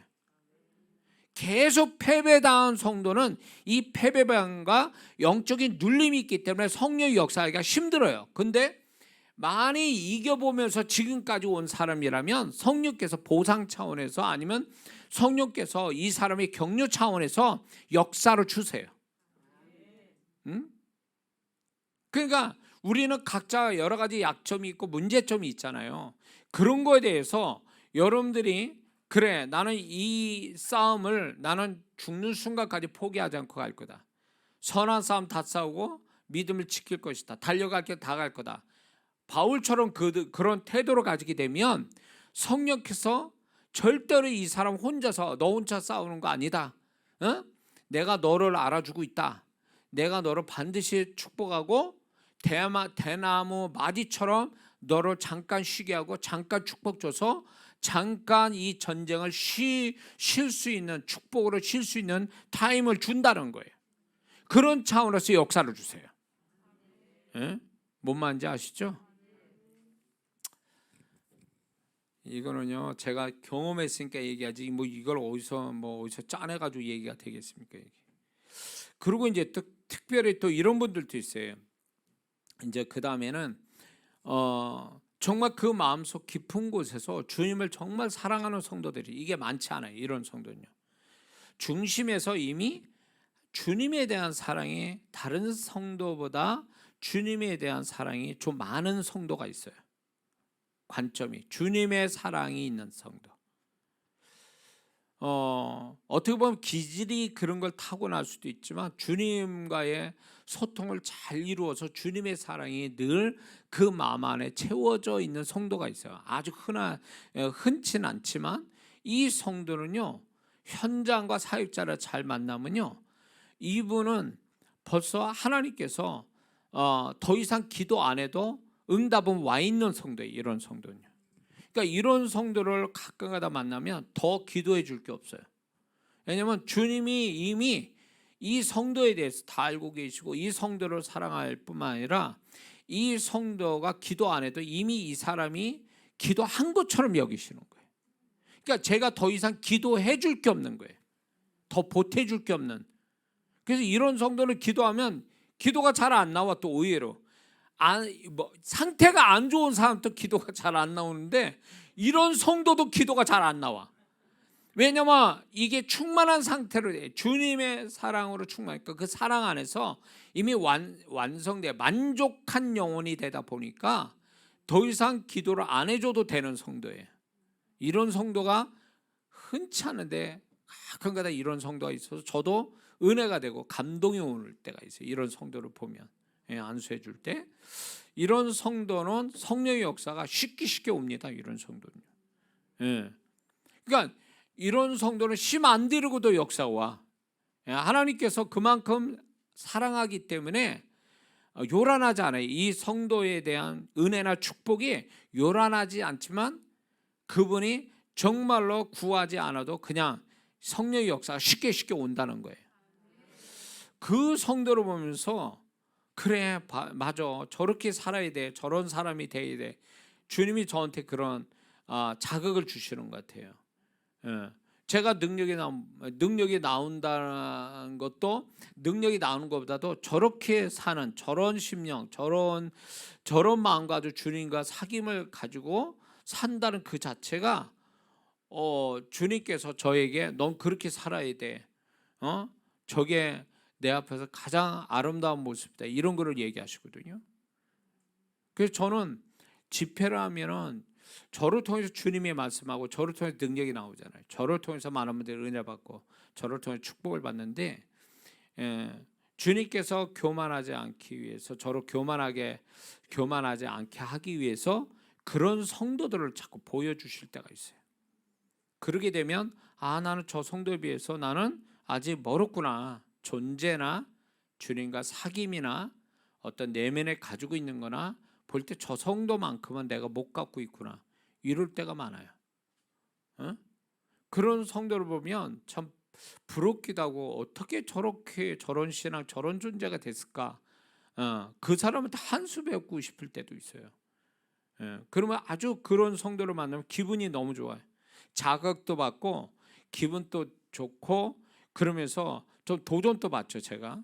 계속 패배당한 성도는 이 패배감과 영적인 눌림이 있기 때문에 성령의 역사하기가 힘들어요. 근데 많이 이겨보면서 지금까지 온 사람이라면 성령께서 보상 차원에서 아니면 성령께서 이 사람의 격려 차원에서 역사를 주세요. 그러니까 우리는 각자 여러 가지 약점이 있고 문제점이 있잖아요. 그런 거에 대해서 여러분들이 그래, 나는 이 싸움을 나는 죽는 순간까지 포기하지 않고 갈 거다. 선한 싸움 다 싸우고 믿음을 지킬 것이다. 달려갈 길 다 갈 거다. 바울처럼 그런 태도를 가지게 되면 성령께서 절대로 이 사람 혼자서 너 혼자 싸우는 거 아니다. 어? 내가 너를 알아주고 있다. 내가 너를 반드시 축복하고 대나무 마디처럼 너를 잠깐 쉬게 하고 잠깐 축복 줘서 잠깐 이 전쟁을 쉴 수 있는, 축복으로 쉴 수 있는 타임을 준다는 거예요. 그런 차원에서 역사를 주세요. 예? 뭔 말인지 아시죠? 이거는요 제가 경험했으니까 얘기하지 뭐 이걸 어디서 짜내가지고 얘기가 되겠습니까? 그리고 이제 또 특별히 또 이런 분들도 있어요. 이제 그 다음에는 정말 그 마음속 깊은 곳에서 주님을 정말 사랑하는 성도들이 이게 많지 않아요. 이런 성도는요. 중심에서 이미 주님에 대한 사랑이 다른 성도보다 주님에 대한 사랑이 좀 많은 성도가 있어요. 관점이 주님의 사랑이 있는 성도. 어떻게 보면 기질이 그런 걸 타고날 수도 있지만 주님과의 소통을 잘 이루어서 주님의 사랑이 늘 그 마음 안에 채워져 있는 성도가 있어요. 아주 흔치는 않지만 이 성도는요 현장과 사역자를 잘 만나면요 이분은 벌써 하나님께서 더 이상 기도 안 해도 응답은 와 있는 성도예요. 이런 성도는요. 그러니까 이런 성도를 가끔가다 만나면 더 기도해 줄 게 없어요. 왜냐하면 주님이 이미 이 성도에 대해서 다 알고 계시고 이 성도를 사랑할 뿐만 아니라 이 성도가 기도 안 해도 이미 이 사람이 기도한 것처럼 여기시는 거예요. 그러니까 제가 더 이상 기도해 줄 게 없는 거예요. 더 보태 줄 게 없는. 그래서 이런 성도는 기도하면 기도가 잘 안 나와. 또 의외로 상태가 안 좋은 사람도 기도가 잘 안 나오는데 이런 성도도 기도가 잘 안 나와. 왜냐면 이게 충만한 상태로 돼. 주님의 사랑으로 충만하니까 그 사랑 안에서 이미 완성돼 만족한 영혼이 되다 보니까 더 이상 기도를 안 해줘도 되는 성도예요. 이런 성도가 흔치 않은데 가끔가다 이런 성도가 있어서 저도 은혜가 되고 감동이 오는 때가 있어요. 이런 성도를 보면 안수해 줄 때 이런 성도는 성령의 역사가 쉽게 옵니다. 이런 성도는요. 그러니까 이런 성도는 심 안 들이고도 역사가 와. 하나님께서 그만큼 사랑하기 때문에 요란하지 않아요. 이 성도에 대한 은혜나 축복이 요란하지 않지만 그분이 정말로 구하지 않아도 그냥 성령의 역사가 쉽게 온다는 거예요. 그 성도를 보면서 그래 맞아 저렇게 살아야 돼, 저런 사람이 돼야 돼. 주님이 저한테 그런 자극을 주시는 것 같아요. 제가 능력이 나온다는 것도 능력이 나오는 것보다도 저렇게 사는 저런 심령 저런 마음 가지고 주님과 사귐을 가지고 산다는 그 자체가 주님께서 저에게 넌 그렇게 살아야 돼. 저게 내 앞에서 가장 아름다운 모습이다. 이런 거를 얘기하시거든요. 그래서 저는 집회를 하면은 저를 통해서 주님이 말씀하고 저를 통해서 능력이 나오잖아요. 저를 통해서 많은 분들이 은혜 받고 저를 통해 축복을 받는데 주님께서 교만하지 않기 위해서 저를 교만하지 않게 하기 위해서 그런 성도들을 자꾸 보여주실 때가 있어요. 그러게 되면 나는 저 성도에 비해서 나는 아직 멀었구나. 존재나 주님과 사귐이나 어떤 내면에 가지고 있는 거나 볼 때 저 성도만큼은 내가 못 갖고 있구나. 이럴 때가 많아요. 그런 성도를 보면 참 부럽기도 하고 어떻게 저렇게 저런 신앙 저런 존재가 됐을까. 그 사람한테 한 수 배우고 싶을 때도 있어요. 그러면 아주 그런 성도를 만나면 기분이 너무 좋아요. 자극도 받고 기분도 좋고 그러면서 좀 도전도 받죠. 제가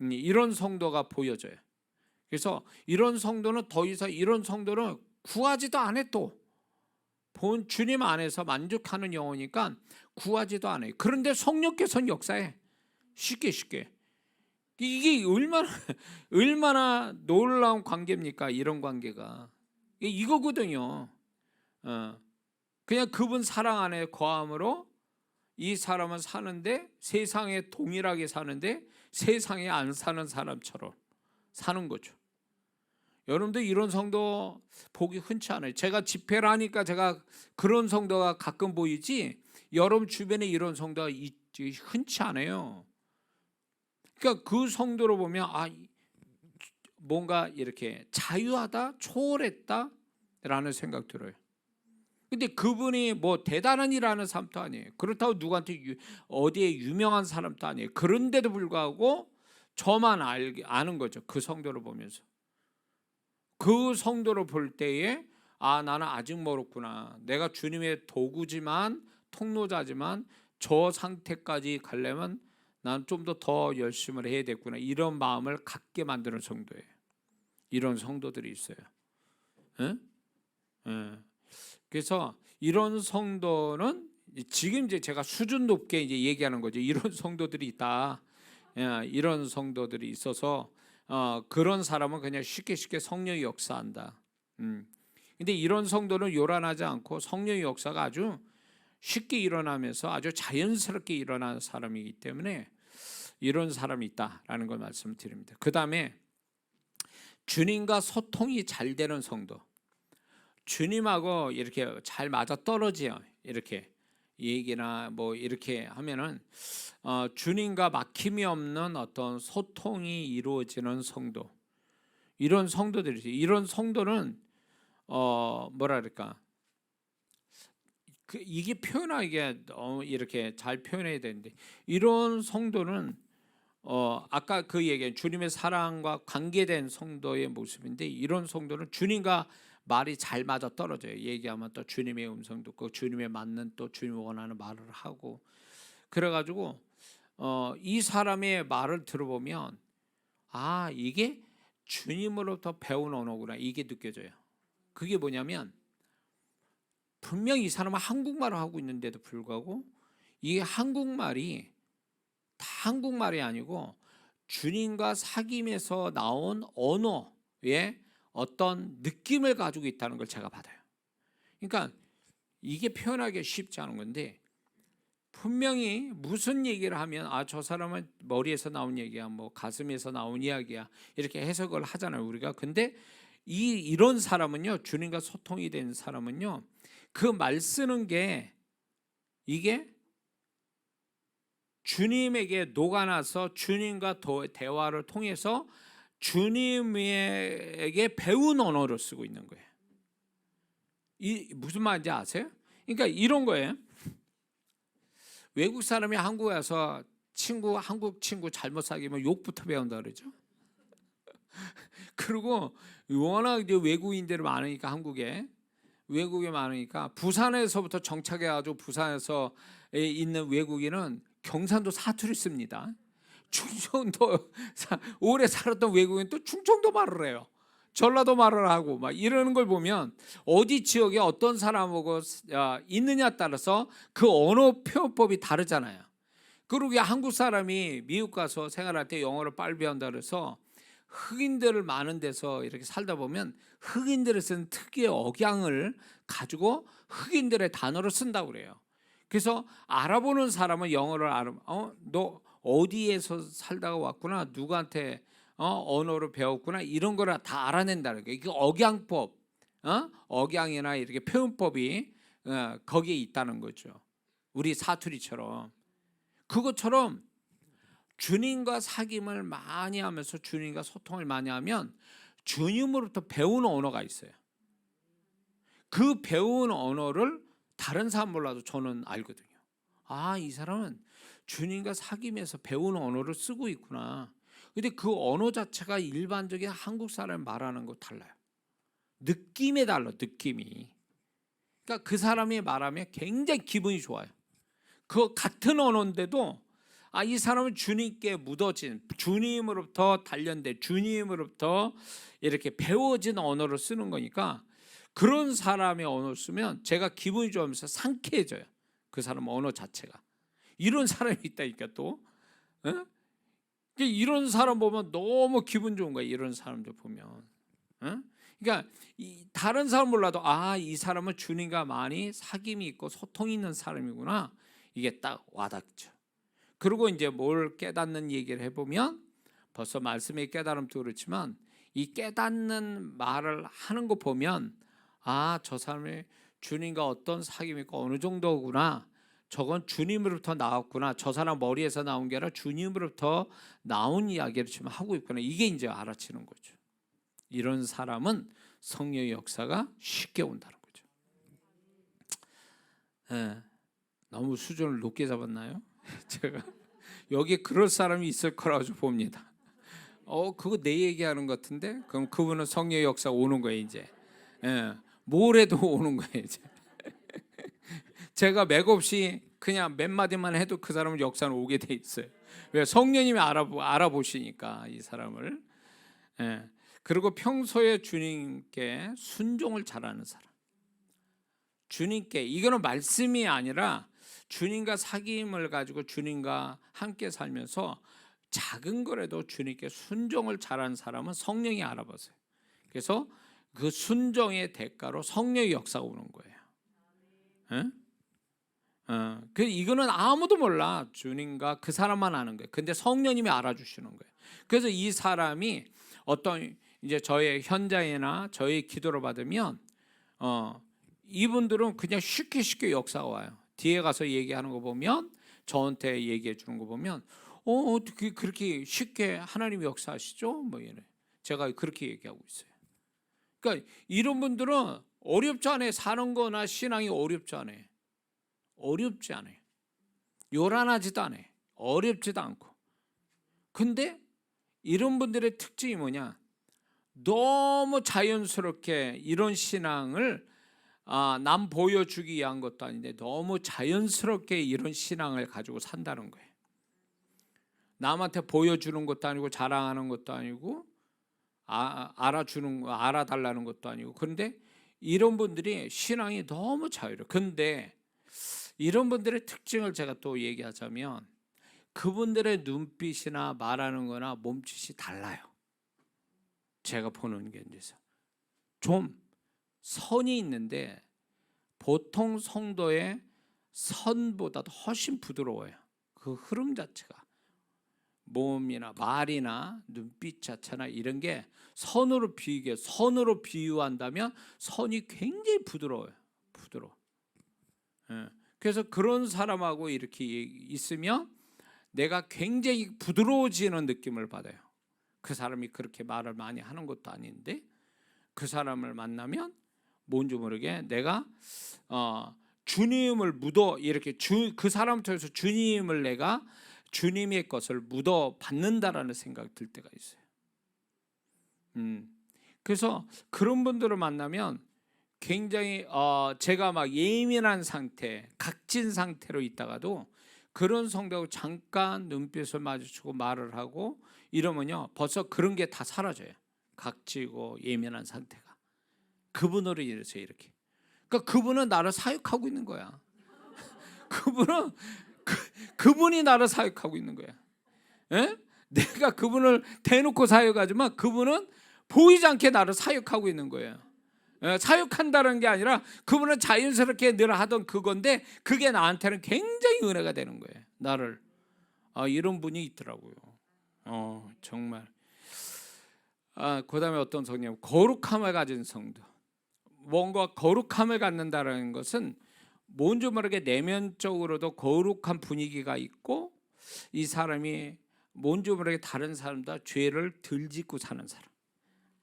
이런 성도가 보여져요. 그래서 이런 성도는 더 이상 이런 성도는 구하지도 않아요. 또 본 주님 안에서 만족하는 영혼이니까 구하지도 않아요. 그런데 성령께서는 역사해 쉽게 이게 얼마나 놀라운 관계입니까? 이런 관계가 이거거든요. 그냥 그분 사랑 안에 거함으로 이 사람은 사는데 세상에 동일하게 사는데 세상에 안 사는 사람처럼 사는 거죠. 여러분들 이런 성도 보기 흔치 않아요. 제가 집회를 하니까 제가 그런 성도가 가끔 보이지 여러분 주변에 이런 성도가 흔치 않아요. 그러니까 그 성도로 보면 뭔가 이렇게 자유하다, 초월했다라는 생각 들어요. 근데 그분이 뭐 대단한 일하는 사람도 아니에요. 그렇다고 누구한테 어디에 유명한 사람도 아니에요. 그런데도 불구하고 저만 아는 거죠. 그 성도를 보면서. 그 성도를 볼 때에 나는 아직 멀었구나. 내가 주님의 도구지만 통로자지만 저 상태까지 가려면 난 좀 더 열심을 해야 되겠구나. 이런 마음을 갖게 만드는 성도예요. 이런 성도들이 있어요. 응? 응. 그래서 이런 성도는 지금 이제 제가 수준 높게 이제 얘기하는 거죠. 이런 성도들이 있다. 이런 성도들이 있어서 그런 사람은 그냥 쉽게 성령의 역사한다. 근데 이런 성도는 요란하지 않고 성령의 역사가 아주 쉽게 일어나면서 아주 자연스럽게 일어나는 사람이기 때문에 이런 사람이 있다라는 걸 말씀드립니다. 그 다음에 주님과 소통이 잘 되는 성도. 주님하고 이렇게 잘 맞아 떨어져요. 이렇게 얘기나 뭐 이렇게 하면은 주님과 막힘이 없는 어떤 소통이 이루어지는 성도. 이런 성도들이 있어요. 이런 성도는 뭐랄까 이게 표현하기에 이렇게 잘 표현해야 되는데 이런 성도는 아까 그 얘기한 주님의 사랑과 관계된 성도의 모습인데 이런 성도는 주님과 말이 잘 맞아 떨어져요. 얘기하면 또 주님의 음성 듣고 주님에 맞는 또 주님 원하는 말을 하고 그래가지고 이 사람의 말을 들어보면 이게 주님으로부터 배운 언어구나 이게 느껴져요. 그게 뭐냐면 분명히 이 사람은 한국말을 하고 있는데도 불구하고 이 한국말이 다 한국말이 아니고 주님과 사귐에서 나온 언어의 어떤 느낌을 가지고 있다는 걸 제가 받아요. 그러니까 이게 표현하기 쉽지 않은 건데 분명히 무슨 얘기를 하면 저 사람은 머리에서 나온 얘기야, 뭐 가슴에서 나온 이야기야 이렇게 해석을 하잖아요 우리가. 근데 이런 사람은요, 주님과 소통이 된 사람은요, 그 말 쓰는 게 이게 주님에게 녹아나서 주님과 대화를 통해서 주님에게 배운 언어를 쓰고 있는 거예요. 무슨 말인지 아세요? 그러니까 이런 거예요. 외국 사람이 한국에 와서 한국 친구 잘못 사귀면 욕부터 배운다 그러죠. 그리고 워낙 이제 외국인들이 많으니까 한국에 외국에 많으니까 부산에서부터 정착해가지고 부산에서 있는 외국인은 경상도 사투리 씁니다. 충청도 오래 살았던 외국인 또 충청도 말을 해요. 전라도 말을 하고 막 이러는 걸 보면 어디 지역에 어떤 사람하고 있느냐에 따라서 그 언어 표현법이 다르잖아요. 그리고 한국 사람이 미국 가서 생활할 때 영어를 빨리 배운다 그래서 흑인들 많은 데서 이렇게 살다 보면 흑인들이 쓰는 특유의 억양을 가지고 흑인들의 단어를 쓴다고 그래요. 그래서 알아보는 사람은 영어를 너 어디에서 살다가 왔구나, 누구한테 언어를 배웠구나, 이런 거를 다 알아낸다는 거예요. 이게 억양법, 억양이나 이렇게 표현법이 거기에 있다는 거죠. 우리 사투리처럼. 그것처럼 주님과 사귐을 많이 하면서 주님과 소통을 많이 하면 주님으로부터 배우는 언어가 있어요. 그 배운 언어를 다른 사람 몰라도 저는 알거든요. 이 사람은 주님과 사귐에서 배운 언어를 쓰고 있구나. 근데 그 언어 자체가 일반적인 한국 사람이 말하는 거 달라요. 느낌이 달라, 느낌이. 그러니까 그 사람이 말하면 굉장히 기분이 좋아요. 그 같은 언어인데도 이 사람은 주님께 묻어진, 주님으로부터 단련된, 주님으로부터 이렇게 배워진 언어를 쓰는 거니까 그런 사람의 언어를 쓰면 제가 기분이 좋으면서 상쾌해져요. 그 사람 언어 자체가. 이런 사람이 있다니까 또. 이런 사람 보면 너무 기분 좋은 거야. 이런 사람들 보면. 그러니까 다른 사람 몰라도 이 사람은 주님과 많이 사귐이 있고 소통이 있는 사람이구나. 이게 딱 와닿죠. 그리고 이제 뭘 깨닫는 얘기를 해보면 벌써 말씀의 깨달음도 그렇지만 이 깨닫는 말을 하는 거 보면 아, 저 사람이 주님과 어떤 사귐이고 어느 정도구나. 저건 주님으로부터 나왔구나. 저 사람 머리에서 나온 게 아니라 주님으로부터 나온 이야기를 지금 하고 있구나. 이게 이제 알아채는 거죠. 이런 사람은 성령의 역사가 쉽게 온다는 거죠. 네. 너무 수준을 높게 잡았나요? 제가 여기 그럴 사람이 있을 거라고 봅니다. 그거 내 얘기하는 것 같은데? 그럼 그분은 성령의 역사 오는 거예요 이제. 예, 뭘 해도 오는 거예요 이제. 제가 맥없이 그냥 몇 마디만 해도 그 사람은 역사는 오게 돼 있어요. 왜? 성령님이 알아보시니까 이 사람을. 예. 그리고 평소에 주님께 순종을 잘하는 사람. 주님께 이거는 말씀이 아니라 주님과 사귐을 가지고 주님과 함께 살면서 작은 거라도 주님께 순종을 잘하는 사람은 성령이 알아보세요. 그래서 그 순종의 대가로 성령의 역사가 오는 거예요. 이거는 아무도 몰라. 주님과 그 사람만 아는 거예요. 근데 성령님이 알아주시는 거예요. 그래서 이 사람이 어떤 이제 저의 현장이나 저의 기도를 받으면 이분들은 그냥 쉽게 역사가 와요. 뒤에 가서 얘기하는 거 보면 저한테 얘기해 주는 거 보면 어떻게 그렇게 쉽게 하나님이 역사하시죠? 뭐 이래. 제가 그렇게 얘기하고 있어요. 그러니까 이런 분들은 어렵지 않아요. 사는 거나 신앙이 어렵지 않아요. 어렵지 않아요. 요란하지도 않아요. 어렵지도 않고. 근데 이런 분들의 특징이 뭐냐? 너무 자연스럽게 이런 신앙을 남 보여주기 위한 것도 아닌데 너무 자연스럽게 이런 신앙을 가지고 산다는 거예요. 남한테 보여주는 것도 아니고 자랑하는 것도 아니고 알아달라는 것도 아니고. 그런데 이런 분들이 신앙이 너무 자유로워요. 근데 이런 분들의 특징을 제가 또 얘기하자면 그분들의 눈빛이나 말하는 거나 몸짓이 달라요. 제가 보는 게 이제 좀 선이 있는데 보통 성도의 선보다도 훨씬 부드러워요. 그 흐름 자체가 몸이나 말이나 눈빛 자체나 이런 게 선으로 비유한다면 선이 굉장히 부드러워요. 부드러워. 그래서 그런 사람하고 이렇게 있으면 내가 굉장히 부드러워지는 느낌을 받아요. 그 사람이 그렇게 말을 많이 하는 것도 아닌데 그 사람을 만나면 뭔지 모르게 내가 주님을 이렇게 그 사람 통해서 주님을 내가 주님의 것을 묻어 받는다라는 생각이 들 때가 있어요. 그래서 그런 분들을 만나면 굉장히 제가 막 예민한 상태, 각진 상태로 있다가도 그런 성도하고 잠깐 눈빛을 마주치고 말을 하고 이러면요 벌써 그런 게 다 사라져요. 각지고 예민한 상태가 그분으로 인해서 이렇게. 그러니까 그분은 나를 사역하고 있는 거야. 그분이 나를 사역하고 있는 거야. 에? 내가 그분을 대놓고 사역하지만 그분은 보이지 않게 나를 사역하고 있는 거예요. 사역한다는 게 아니라 그분은 자연스럽게 늘 하던 그건데 그게 나한테는 굉장히 은혜가 되는 거예요. 나를 이런 분이 있더라고요. 정말. 그다음에 어떤 성령, 거룩함을 가진 성도. 뭔가 거룩함을 갖는다는 것은 뭔지 모르게 내면적으로도 거룩한 분위기가 있고 이 사람이 뭔지 모르게 다른 사람보다 죄를 덜 짓고 사는 사람.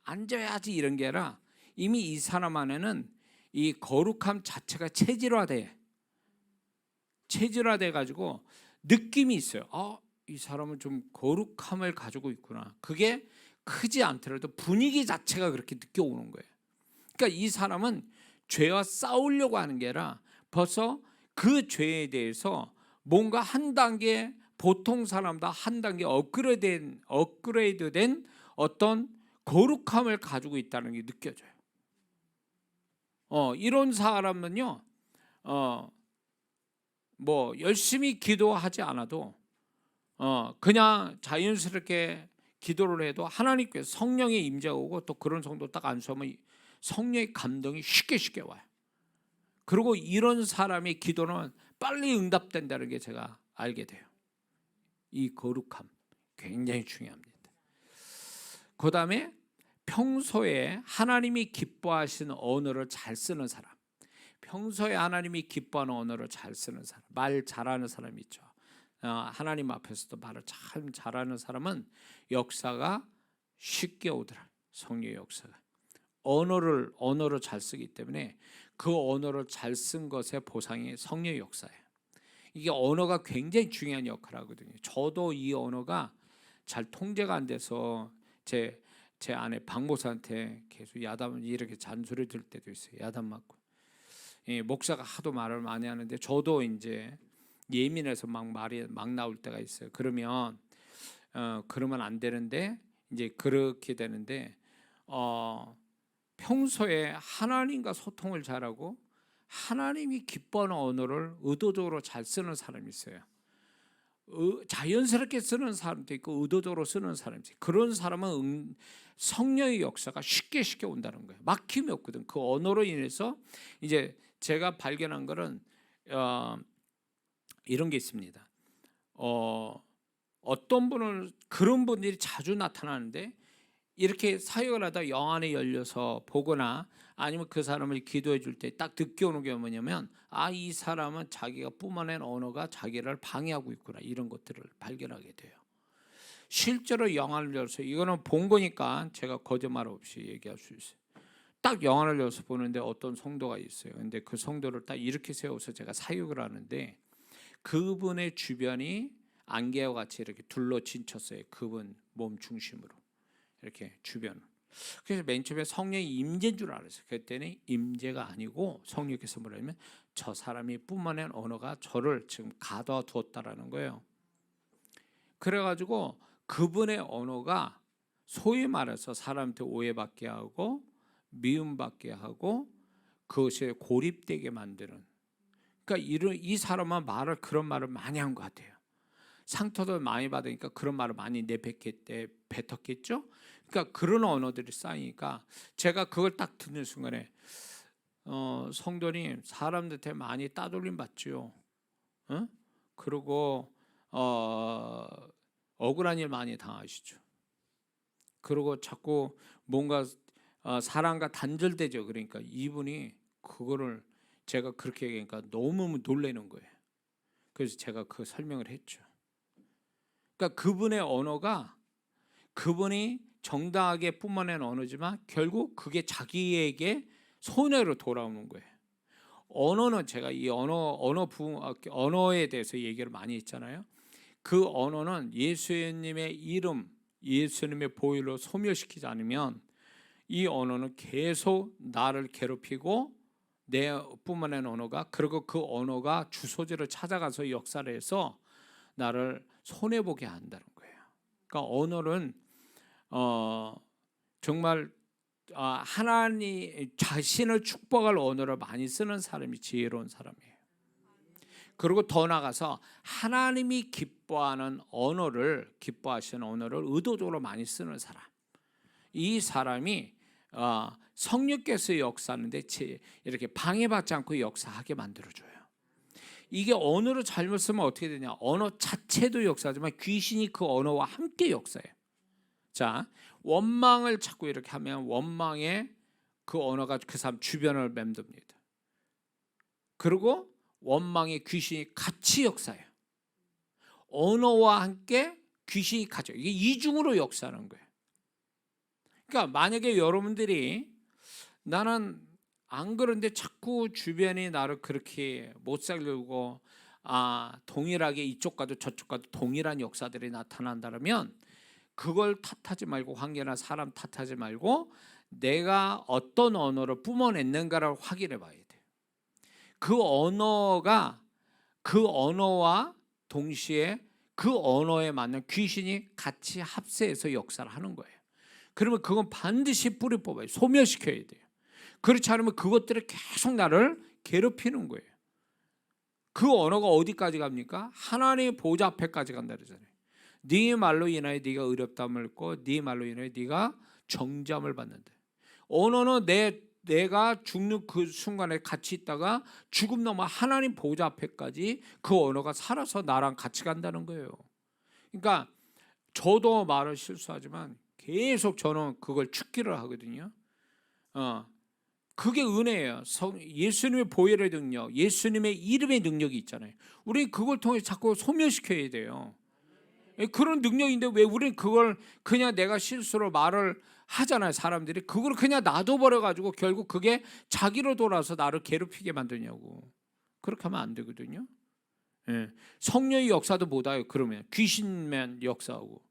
앉아야지 이런 게 아니라 이미 이 사람 안에는 이 거룩함 자체가 체질화돼 가지고 느낌이 있어요. 이 사람은 좀 거룩함을 가지고 있구나. 그게 크지 않더라도 분위기 자체가 그렇게 느껴오는 거예요. 그러니까 이 사람은 죄와 싸우려고 하는 게 아니라 벌써 그 죄에 대해서 뭔가 한 단계 보통 사람보다 한 단계 업그레이드된 어떤 거룩함을 가지고 있다는 게 느껴져요. 이런 사람은요, 뭐 열심히 기도하지 않아도 그냥 자연스럽게 기도를 해도 하나님께서 성령의 임재가 오고 또 그런 성도 딱 안수하면 성령의 감동이 쉽게 와요. 그리고 이런 사람의 기도는 빨리 응답된다는 게 제가 알게 돼요. 이 거룩함 굉장히 중요합니다. 그 다음에 평소에 하나님이 기뻐하시는 언어를 잘 쓰는 사람, 평소에 하나님이 기뻐하는 언어를 잘 쓰는 사람, 말 잘하는 사람 있죠. 하나님 앞에서도 말을 참 잘하는 사람은 역사가 쉽게 오더라. 성령의 역사가 언어를 잘 쓰기 때문에 그 언어를 잘 쓴 것의 보상이 성령의 역사예요. 이게 언어가 굉장히 중요한 역할을 하거든요. 저도 이 언어가 잘 통제가 안 돼서 제 아내 박모사한테 계속 야단 이렇게 잔소리 들 때도 있어요. 야단 맞고. 목사가 하도 말을 많이 하는데 저도 이제 예민해서 말이 막 나올 때가 있어요. 그러면 안 되는데 이제 그렇게 되는데 평소에 하나님과 소통을 잘하고 하나님이 기뻐하는 언어를 의도적으로 잘 쓰는 사람이 있어요. 자연스럽게 쓰는 사람도 있고 의도적으로 쓰는 사람이 있어요. 그런 사람은 성령의 역사가 쉽게 온다는 거예요. 막힘이 없거든. 그 언어로 인해서 이제 제가 발견한 거는 이런 게 있습니다. 어떤 분은 그런 분들이 자주 나타나는데 이렇게 사역을 하다 영안이 열려서 보거나 아니면 그 사람을 기도해 줄 때 딱 느껴오는 게 뭐냐면 이 사람은 자기가 뿜어낸 언어가 자기를 방해하고 있구나, 이런 것들을 발견하게 돼요. 실제로 영안을 열어서 이거는 본 거니까 제가 거짓말 없이 얘기할 수 있어요. 딱 영안을 열어서 보는데 어떤 성도가 있어요. 근데 그 성도를 딱 이렇게 세워서 제가 사역을 하는데 그분의 주변이 안개와 같이 이렇게 둘러 진쳤어요. 그분 몸 중심으로 이렇게 주변. 그래서 맨 처음에 성령이 임재인 줄 알았어요. 그때는 임재가 아니고 성령께서 뭐라면 저 사람이 뿜어낸 언어가 저를 지금 가둬두었다라는 거예요. 그래가지고 그분의 언어가 소위 말해서 사람한테 오해받게 하고 미움받게 하고 그것에 고립되게 만드는, 그러니까 이 사람은 그런 말을 많이 한 것 같아요. 상처도 많이 받으니까 그런 말을 많이 뱉었겠죠. 그러니까 그런 언어들이 쌓이니까 제가 그걸 딱 듣는 순간에 성도님, 사람들한테 많이 따돌림 받죠. 그리고 억울한 일 많이 당하시죠. 그리고 자꾸 뭔가 사랑과 단절되죠. 그러니까 이분이 그거를 제가 그렇게 얘기하니까 너무 놀라는 거예요. 그래서 제가 그 설명을 했죠. 그러니까 그분의 언어가 그분이 정당하게 뿜어낸 언어지만 결국 그게 자기에게 손해로 돌아오는 거예요. 언어는 제가 이 언어에 대해서 얘기를 많이 했잖아요. 그 언어는 예수님의 이름, 예수님의 보혈로 소멸시키지 않으면 이 언어는 계속 나를 괴롭히고 내 뿜어낸 언어가, 그리고 그 언어가 주소지를 찾아가서 역사를 해서 나를 손해보게 한다는 거예요. 그러니까 언어는 정말 하나님 자신을 축복할 언어를 많이 쓰는 사람이 지혜로운 사람이에요. 그리고 더 나아가서 하나님이 기뻐하시는 언어를 의도적으로 많이 쓰는 사람, 이 사람이 성령께서 역사하는데 이렇게 방해받지 않고 역사하게 만들어줘요. 이게 언어를 잘못 쓰면 어떻게 되냐? 언어 자체도 역사하지만 귀신이 그 언어와 함께 역사해요. 자, 원망을 자꾸 이렇게 하면 원망의 그 언어가 그 사람 주변을 맴돕니다. 그리고 원망의 귀신이 같이 역사해요. 언어와 함께 귀신이 가죠. 이게 이중으로 역사하는 거예요. 그러니까 만약에 여러분들이 나는 안 그런데 자꾸 주변이 나를 그렇게 못 살려고 동일하게 이쪽 가도 저쪽 가도 동일한 역사들이 나타난다면 그걸 탓하지 말고, 관계나 사람 탓하지 말고 내가 어떤 언어를 뿜어냈는가를 확인해 봐야 돼요. 그 언어와 동시에 그 언어에 맞는 귀신이 같이 합세해서 역사를 하는 거예요. 그러면 그건 반드시 뿌리 뽑아요. 소멸시켜야 돼요. 그렇지 않으면 그것들이 계속 나를 괴롭히는 거예요. 그 언어가 어디까지 갑니까? 하나님의 보좌 앞에까지 간다 그러잖아요. 네 말로 인하여 네가 의롭다함을 얻고 네 말로 인하여 네가 정죄함을 받는다. 언어는 내가 죽는 그 순간에 같이 있다가 죽음 넘어 하나님 보좌 앞에까지 그 언어가 살아서 나랑 같이 간다는 거예요. 그러니까 저도 말을 실수하지만 계속 저는 그걸 축기를 하거든요. 그게 은혜예요. 예수님의 보혈의 능력, 예수님의 이름의 능력이 있잖아요. 우리 그걸 통해 자꾸 소멸시켜야 돼요. 그런 능력인데 왜 우리는 그걸 그냥 내가 실수로 말을 하잖아요. 사람들이 그걸 그냥 놔둬버려가지고 결국 그게 자기로 돌아서 나를 괴롭히게 만드냐고. 그렇게 하면 안 되거든요. 성령의 역사도 못해요. 그러면 귀신만 역사하고.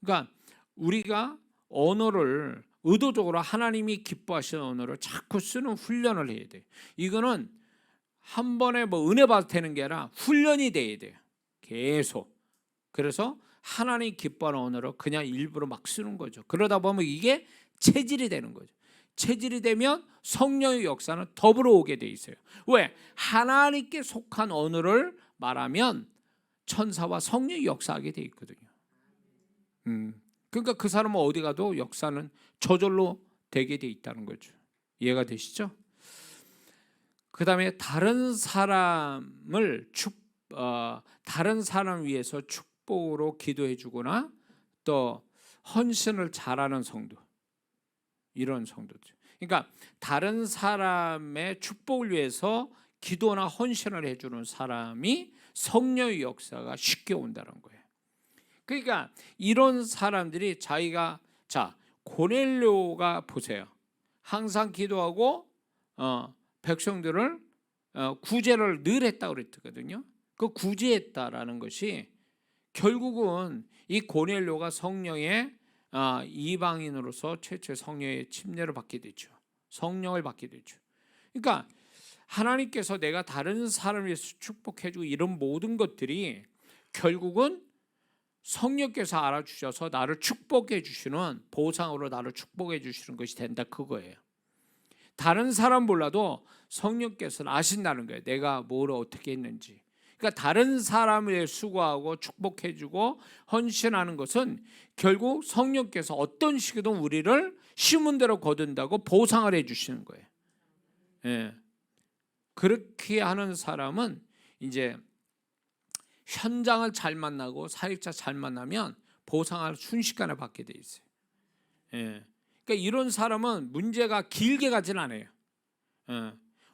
그러니까 우리가 언어를 의도적으로 하나님이 기뻐하시는 언어를 자꾸 쓰는 훈련을 해야 돼. 이거는 한 번에 뭐 은혜 받을 되는 게 아니라 훈련이 돼야 돼요. 계속. 그래서 하나님 기뻐하는 언어를 그냥 일부러 막 쓰는 거죠. 그러다 보면 이게 체질이 되는 거죠. 체질이 되면 성령의 역사는 더불어 오게 돼 있어요. 왜? 하나님께 속한 언어를 말하면 천사와 성령이 역사하게 돼 있거든요. 그러니까 그 사람은 어디 가도 역사는 저절로 되게 돼 있다는 거죠. 이해가 되시죠? 그 다음에 다른 사람 위해서 축복으로 기도해 주거나 또 헌신을 잘하는 성도, 이런 성도죠. 그러니까 다른 사람의 축복을 위해서 기도나 헌신을 해주는 사람이 성령의 역사가 쉽게 온다는 거예요. 그러니까 이런 사람들이 자기가, 자, 고넬료가 보세요. 항상 기도하고 백성들을 구제를 늘 했다고 그랬거든요. 그 구제했다라는 것이 결국은 이 고넬료가 성령의 이방인으로서 최초의 성령의 침례를 받게 되죠. 성령을 받게 되죠. 그러니까 하나님께서 내가 다른 사람을 위해서 축복해주고 이런 모든 것들이 결국은 성령께서 알아주셔서 나를 축복해 주시는 보상으로 나를 축복해 주시는 것이 된다, 그거예요. 다른 사람 몰라도 성령께서는 아신다는 거예요. 내가 뭘 어떻게 했는지. 그러니까 다른 사람을 수고하고 축복해주고 헌신하는 것은 결국 성령께서 어떤 식이든 우리를 심은 대로 거둔다고 보상을 해주시는 거예요. 예. 그렇게 하는 사람은 이제 현장을 잘 만나고 사역자 잘 만나면 보상을 순식간에 받게 돼 있어요. 예. 그러니까 이런 사람은 문제가 길게 가진 않아요.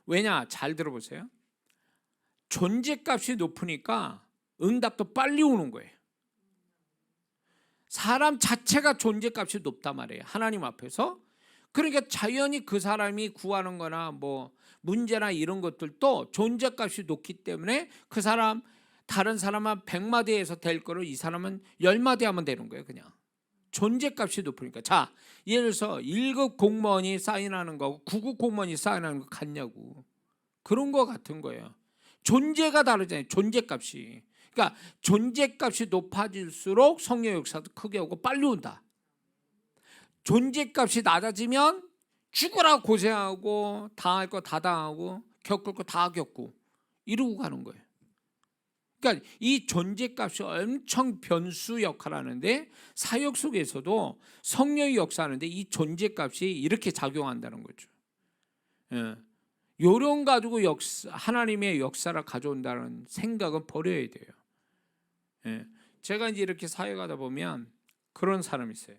왜냐? 잘 들어보세요. 존재값이 높으니까 응답도 빨리 오는 거예요. 사람 자체가 존재값이 높단 말이에요. 하나님 앞에서. 그러니까 자연히 그 사람이 구하는 거나 뭐 문제나 이런 것들도 존재값이 높기 때문에 그 사람, 다른 사람은 100마디에서 될 거를 이 사람은 10마디 하면 되는 거예요. 그냥 존재값이 높으니까. 자, 예를 들어서 1급 공무원이 사인하는 거하고 9급 공무원이 사인하는 거 같냐고. 그런 거 같은 거예요. 존재가 다르잖아요. 존재값이. 그러니까 존재값이 높아질수록 성령의 역사도 크게 오고 빨리 온다. 존재값이 낮아지면 죽으라 고생하고 당할 거 다 당하고 겪을 거 다 겪고 이러고 가는 거예요. 그러니까 이 존재값이 엄청 변수 역할을 하는데 사역 속에서도 성령의 역사하는데 이 존재값이 이렇게 작용한다는 거죠. 요령 가지고 하나님의 역사를 가져온다는 생각은 버려야 돼요. 제가 이제 이렇게 사역하다 보면 그런 사람이 있어요.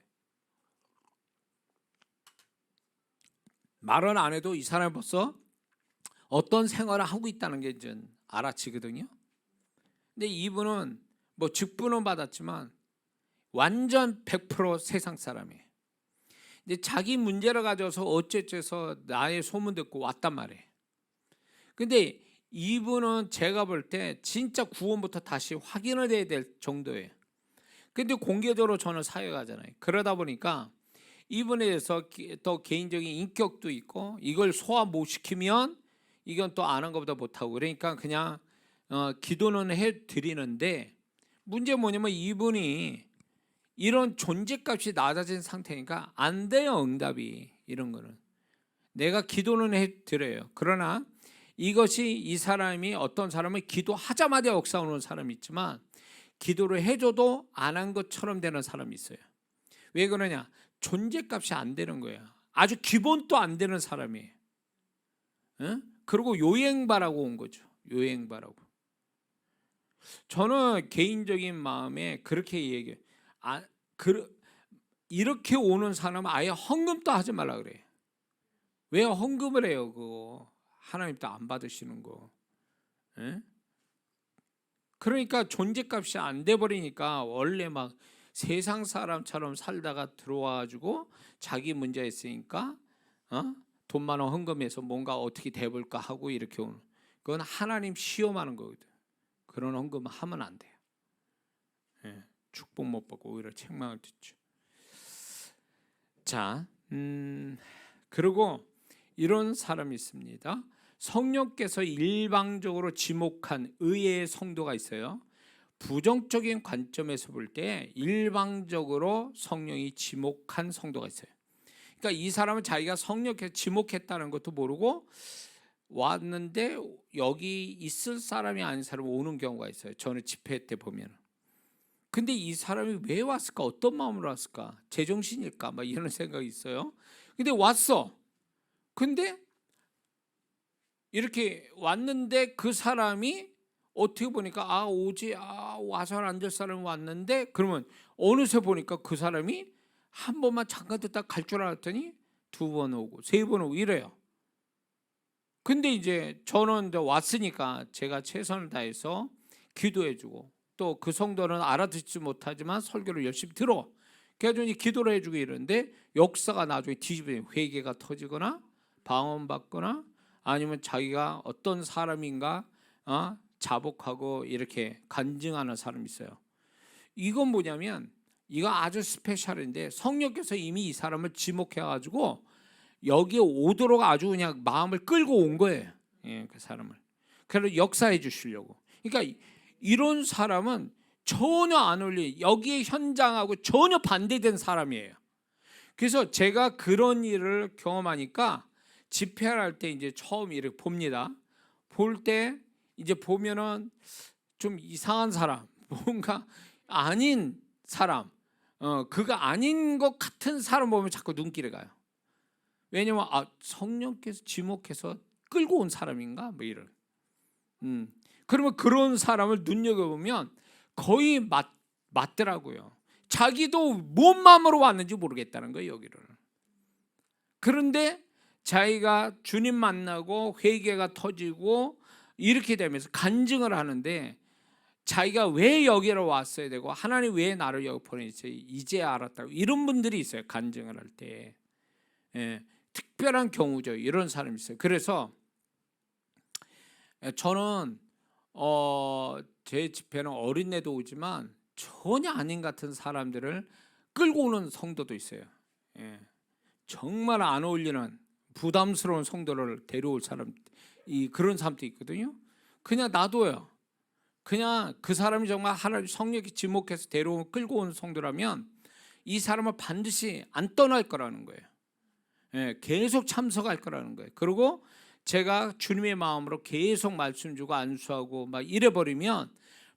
말은 안 해도 이 사람이 벌써 어떤 생활을 하고 있다는 게 이제 알아지거든요. 근데 이분은 뭐 직분은 받았지만 완전 100% 세상 사람이에요. 근데 자기 문제를 가져서 어째서 나의 소문 듣고 왔단 말이에요. 근데 이분은 제가 볼 때 진짜 구원부터 다시 확인을 해야 될 정도예요. 근데 공개적으로 저는 사역하잖아요. 그러다 보니까 이분에 대해서 더 개인적인 인격도 있고 이걸 소화 못 시키면 이건 또 아는 것보다 못하고 그러니까 그냥 기도는 해드리는데 문제 뭐냐면 이분이 이런 존재값이 낮아진 상태니까 안 돼요. 응답이. 이런 거는 내가 기도는 해드려요. 그러나 이것이 이 사람이 어떤 사람은 기도하자마자 역사 오는 사람이 있지만 기도를 해줘도 안 한 것처럼 되는 사람이 있어요. 왜 그러냐? 존재값이 안 되는 거예요. 아주 기본도 안 되는 사람이에요. 그리고 요행바라고 온 거죠. 요행바라고. 저는 개인적인 마음에 그렇게 얘기해요. 아, 이렇게 오는 사람은 아예 헌금도 하지 말라 그래요. 왜 헌금을 해요? 그거 하나님도 안 받으시는 거. 예? 그러니까 존재값이 안 돼 버리니까 원래 막 세상 사람처럼 살다가 들어와가지고 자기 문제 있으니까 돈 많은 헌금해서 뭔가 어떻게 돼볼까 하고 이렇게 오는, 그건 하나님 시험하는 거거든. 그런 헌금 하면 안 돼요. 예, 축복 못 받고 오히려 책망을 듣죠. 자, 그리고 이런 사람이 있습니다. 성령께서 일방적으로 지목한 의의 성도가 있어요. 부정적인 관점에서 볼 때 일방적으로 성령이 지목한 성도가 있어요. 그러니까 이 사람은 자기가 성령께서 지목했다는 것도 모르고 왔는데 여기 있을 사람이 아닌 사람이 오는 경우가 있어요. 저는 집회 때 보면. 근데 이 사람이 왜 왔을까? 어떤 마음으로 왔을까? 제정신일까? 막 이런 생각이 있어요. 근데 왔어. 근데 이렇게 왔는데 그 사람이 어떻게 보니까 와서 앉을 사람이 왔는데, 그러면 어느새 보니까 그 사람이 한 번만 잠깐 듣다 갈 줄 알았더니 2번 오고 3번 오고 이래요. 근데 이제 저는 이제 왔으니까 제가 최선을 다해서 기도해주고, 또 그 성도는 알아듣지 못하지만 설교를 열심히 들어. 그래서 기도를 해주고 이러는데 역사가 나중에 뒤집어요. 회개가 터지거나 방언받거나 아니면 자기가 어떤 사람인가 자복하고 이렇게 간증하는 사람이 있어요. 이건 뭐냐면 이거 아주 스페셜인데 성령께서 이미 이 사람을 지목해가지고 여기에 오도록 아주 그냥 마음을 끌고 온 거예요. 예, 그 사람을. 그래서 역사해 주시려고. 그러니까 이런 사람은 전혀 안 어울리, 여기에 현장하고 전혀 반대된 사람이에요. 그래서 제가 그런 일을 경험하니까 집회를 할 때 이제 처음 이렇게 봅니다. 볼 때 이제 보면은 좀 이상한 사람, 뭔가 아닌 사람, 그가 아닌 것 같은 사람 보면 자꾸 눈길에 가요. 왜냐면 성령께서 지목해서 끌고 온 사람인가 뭐 이런. 그러면 그런 사람을 눈여겨보면 거의 맞더라고요. 자기도 뭔 마음으로 왔는지 모르겠다는 거예요, 여기를. 그런데 자기가 주님 만나고 회개가 터지고 이렇게 되면서 간증을 하는데 자기가 왜 여기로 왔어야 되고 하나님 왜 나를 여기 보내셨어요 이제 알았다고, 이런 분들이 있어요. 간증을 할 때. 예, 특별한 경우죠. 이런 사람이 있어요. 그래서 저는 제 집회는 어린애도 오지만 전혀 아닌 같은 사람들을 끌고 오는 성도도 있어요. 예, 정말 안 어울리는 부담스러운 성도를 데려올 사람, 그런 사람도 있거든요. 그냥 놔둬요. 그냥 그 사람이 정말 하나님 성령이 지목해서 끌고 온 성도라면 이 사람은 반드시 안 떠날 거라는 거예요. 예, 계속 참석할 거라는 거예요. 그리고 제가 주님의 마음으로 계속 말씀 주고 안수하고 막 이래버리면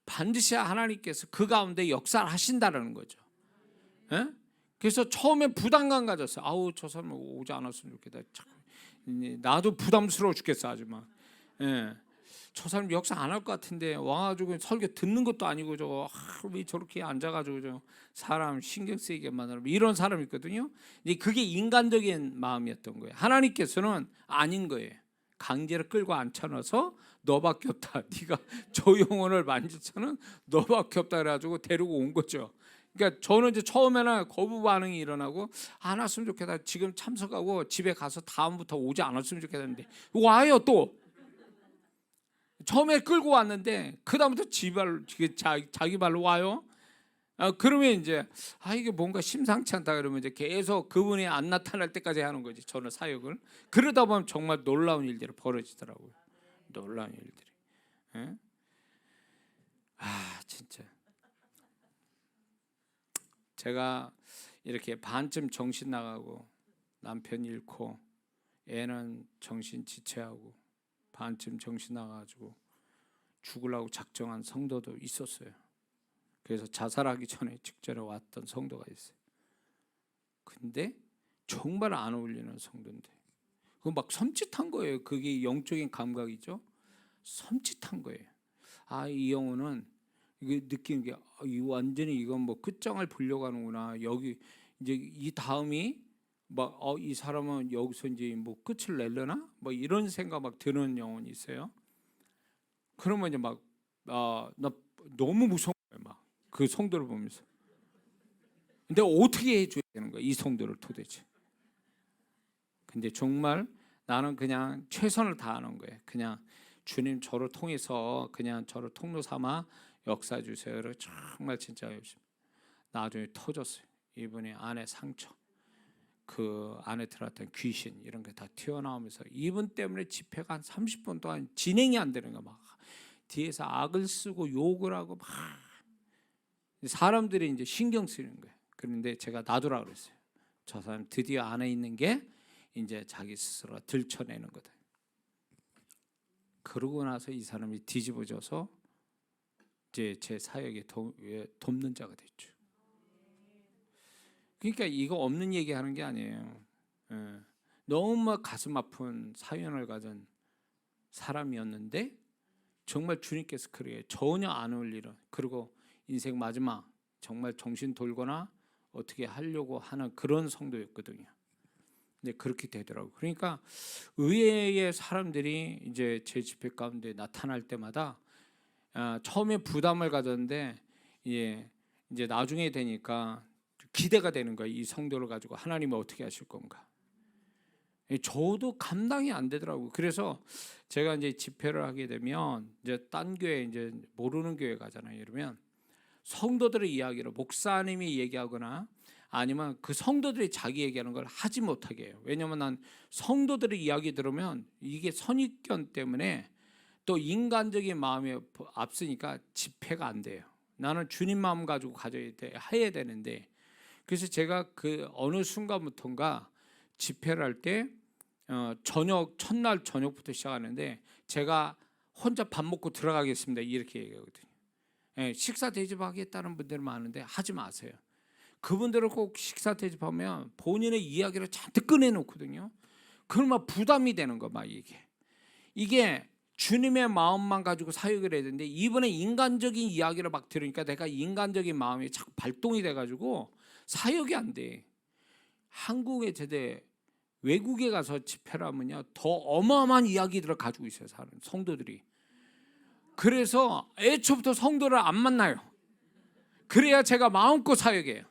반드시 하나님께서 그 가운데 역사를 하신다는 거죠. 예? 그래서 처음에 부담감 가졌어요. 저 사람 오지 않았으면 좋겠다. 나도 부담스러워 죽겠어 아주 막. 예. 저 사람 역사 안 할 것 같은데 와가지고 설교 듣는 것도 아니고 저거 왜 저렇게 앉아가지고 저 사람 신경 쓰이게만 하고 이런 사람이 있거든요. 그게 인간적인 마음이었던 거예요. 하나님께서는 아닌 거예요. 강제로 끌고 앉혀놔서 너밖에 없다. 네가 저 영혼을 만지서는 너밖에 없다 그래가지고 데리고 온 거죠. 그러니까 저는 이제 처음에는 거부 반응이 일어나고 안 왔으면 좋겠다. 지금 참석하고 집에 가서 다음부터 오지 않았으면 좋겠는데 와요 또. 처음에 끌고 왔는데 그 다음부터 자기 발로 와요. 그러면 이제 이게 뭔가 심상치 않다 그러면 이제 계속 그분이 안 나타날 때까지 하는 거지. 저는 사역을. 그러다 보면 정말 놀라운 일들이 벌어지더라고요. 놀라운 일들이. 예? 진짜 제가 이렇게 반쯤 정신 나가고 남편 잃고 애는 정신 지체하고 반쯤 정신 나가지고 죽으려고 작정한 성도도 있었어요. 그래서 자살하기 전에 직전에 왔던 성도가 있어요. 근데 정말 안 어울리는 성도인데 그거 막 섬찟한 거예요. 그게 영적인 감각이죠. 섬찟한 거예요. 이 영혼은 이게 느끼는 게 이 완전히 이건 뭐 끝장을 보려고 하는구나. 여기 이제 이 다음이 막 이 사람은 여기서 이제 뭐 끝을 내려나? 뭐 이런 생각 막 드는 영혼이 있어요. 그러면 이제 막 나 너무 무서운 거예요. 막 그 성도를 보면서. 근데 어떻게 해줘야 되는 거야? 이 성도를 도대체. 근데 정말 나는 그냥 최선을 다하는 거예요. 그냥 주님 저를 통해서 그냥 저를 통로 삼아 역사해 주세요. 정말 진짜 열심히. 나중에 터졌어요. 이분의 안에 상처, 그 안에 들어왔던 귀신 이런 게 다 튀어나오면서 이분 때문에 집회가 한 30분 동안 진행이 안 되는 거야. 막 뒤에서 악을 쓰고 욕을 하고 막 사람들이 이제 신경 쓰는 거예요. 그런데 제가 놔두라 그랬어요. 저 사람 드디어 안에 있는 게 이제 자기 스스로가 들춰내는 거다. 그러고 나서 이 사람이 뒤집어져서 이제 제 사역에 돕는 자가 됐죠. 그러니까 이거 없는 얘기하는 게 아니에요. 너무 가슴 아픈 사연을 가진 사람이었는데 정말 주님께서 그래요. 전혀 안 올 일은. 그리고 인생 마지막 정말 정신 돌거나 어떻게 하려고 하는 그런 성도였거든요. 근데 그렇게 되더라고요. 그러니까 의외의 사람들이 이제 제 집회 가운데 나타날 때마다 처음에 부담을 가졌는데 이제 나중에 되니까 기대가 되는 거예요. 이 성도를 가지고 하나님은 어떻게 하실 건가. 저도 감당이 안 되더라고요. 그래서 제가 이제 집회를 하게 되면 이제 딴 교회 이제 모르는 교회 가잖아요. 이러면 성도들의 이야기를 목사님이 얘기하거나 아니면 그 성도들이 자기 얘기하는 걸 하지 못하게 해요. 왜냐하면 난 성도들의 이야기 들으면 이게 선입견 때문에 또 인간적인 마음이 앞서니까 집회가 안 돼요. 나는 주님 마음 가지고 해야 되는데 그래서 제가 그 어느 순간부터인가 집회를 할 때 첫날 저녁부터 시작하는데 제가 혼자 밥 먹고 들어가겠습니다 이렇게 얘기하거든요. 식사 대접하겠다는 분들은 많은데 하지 마세요. 그분들은 꼭 식사 대접하면 본인의 이야기를 잔뜩 꺼내놓거든요. 그러면 부담이 되는 거 막 이게 주님의 마음만 가지고 사역을 해야 되는데 이번에 인간적인 이야기를 막 들으니까 내가 인간적인 마음이 자꾸 발동이 돼가지고 사역이 안 돼. 한국에 제대 외국에 가서 집회를 하면요 더 어마어마한 이야기들을 가지고 있어요. 사는 성도들이. 그래서 애초부터 성도를 안 만나요. 그래야 제가 마음껏 사역해요.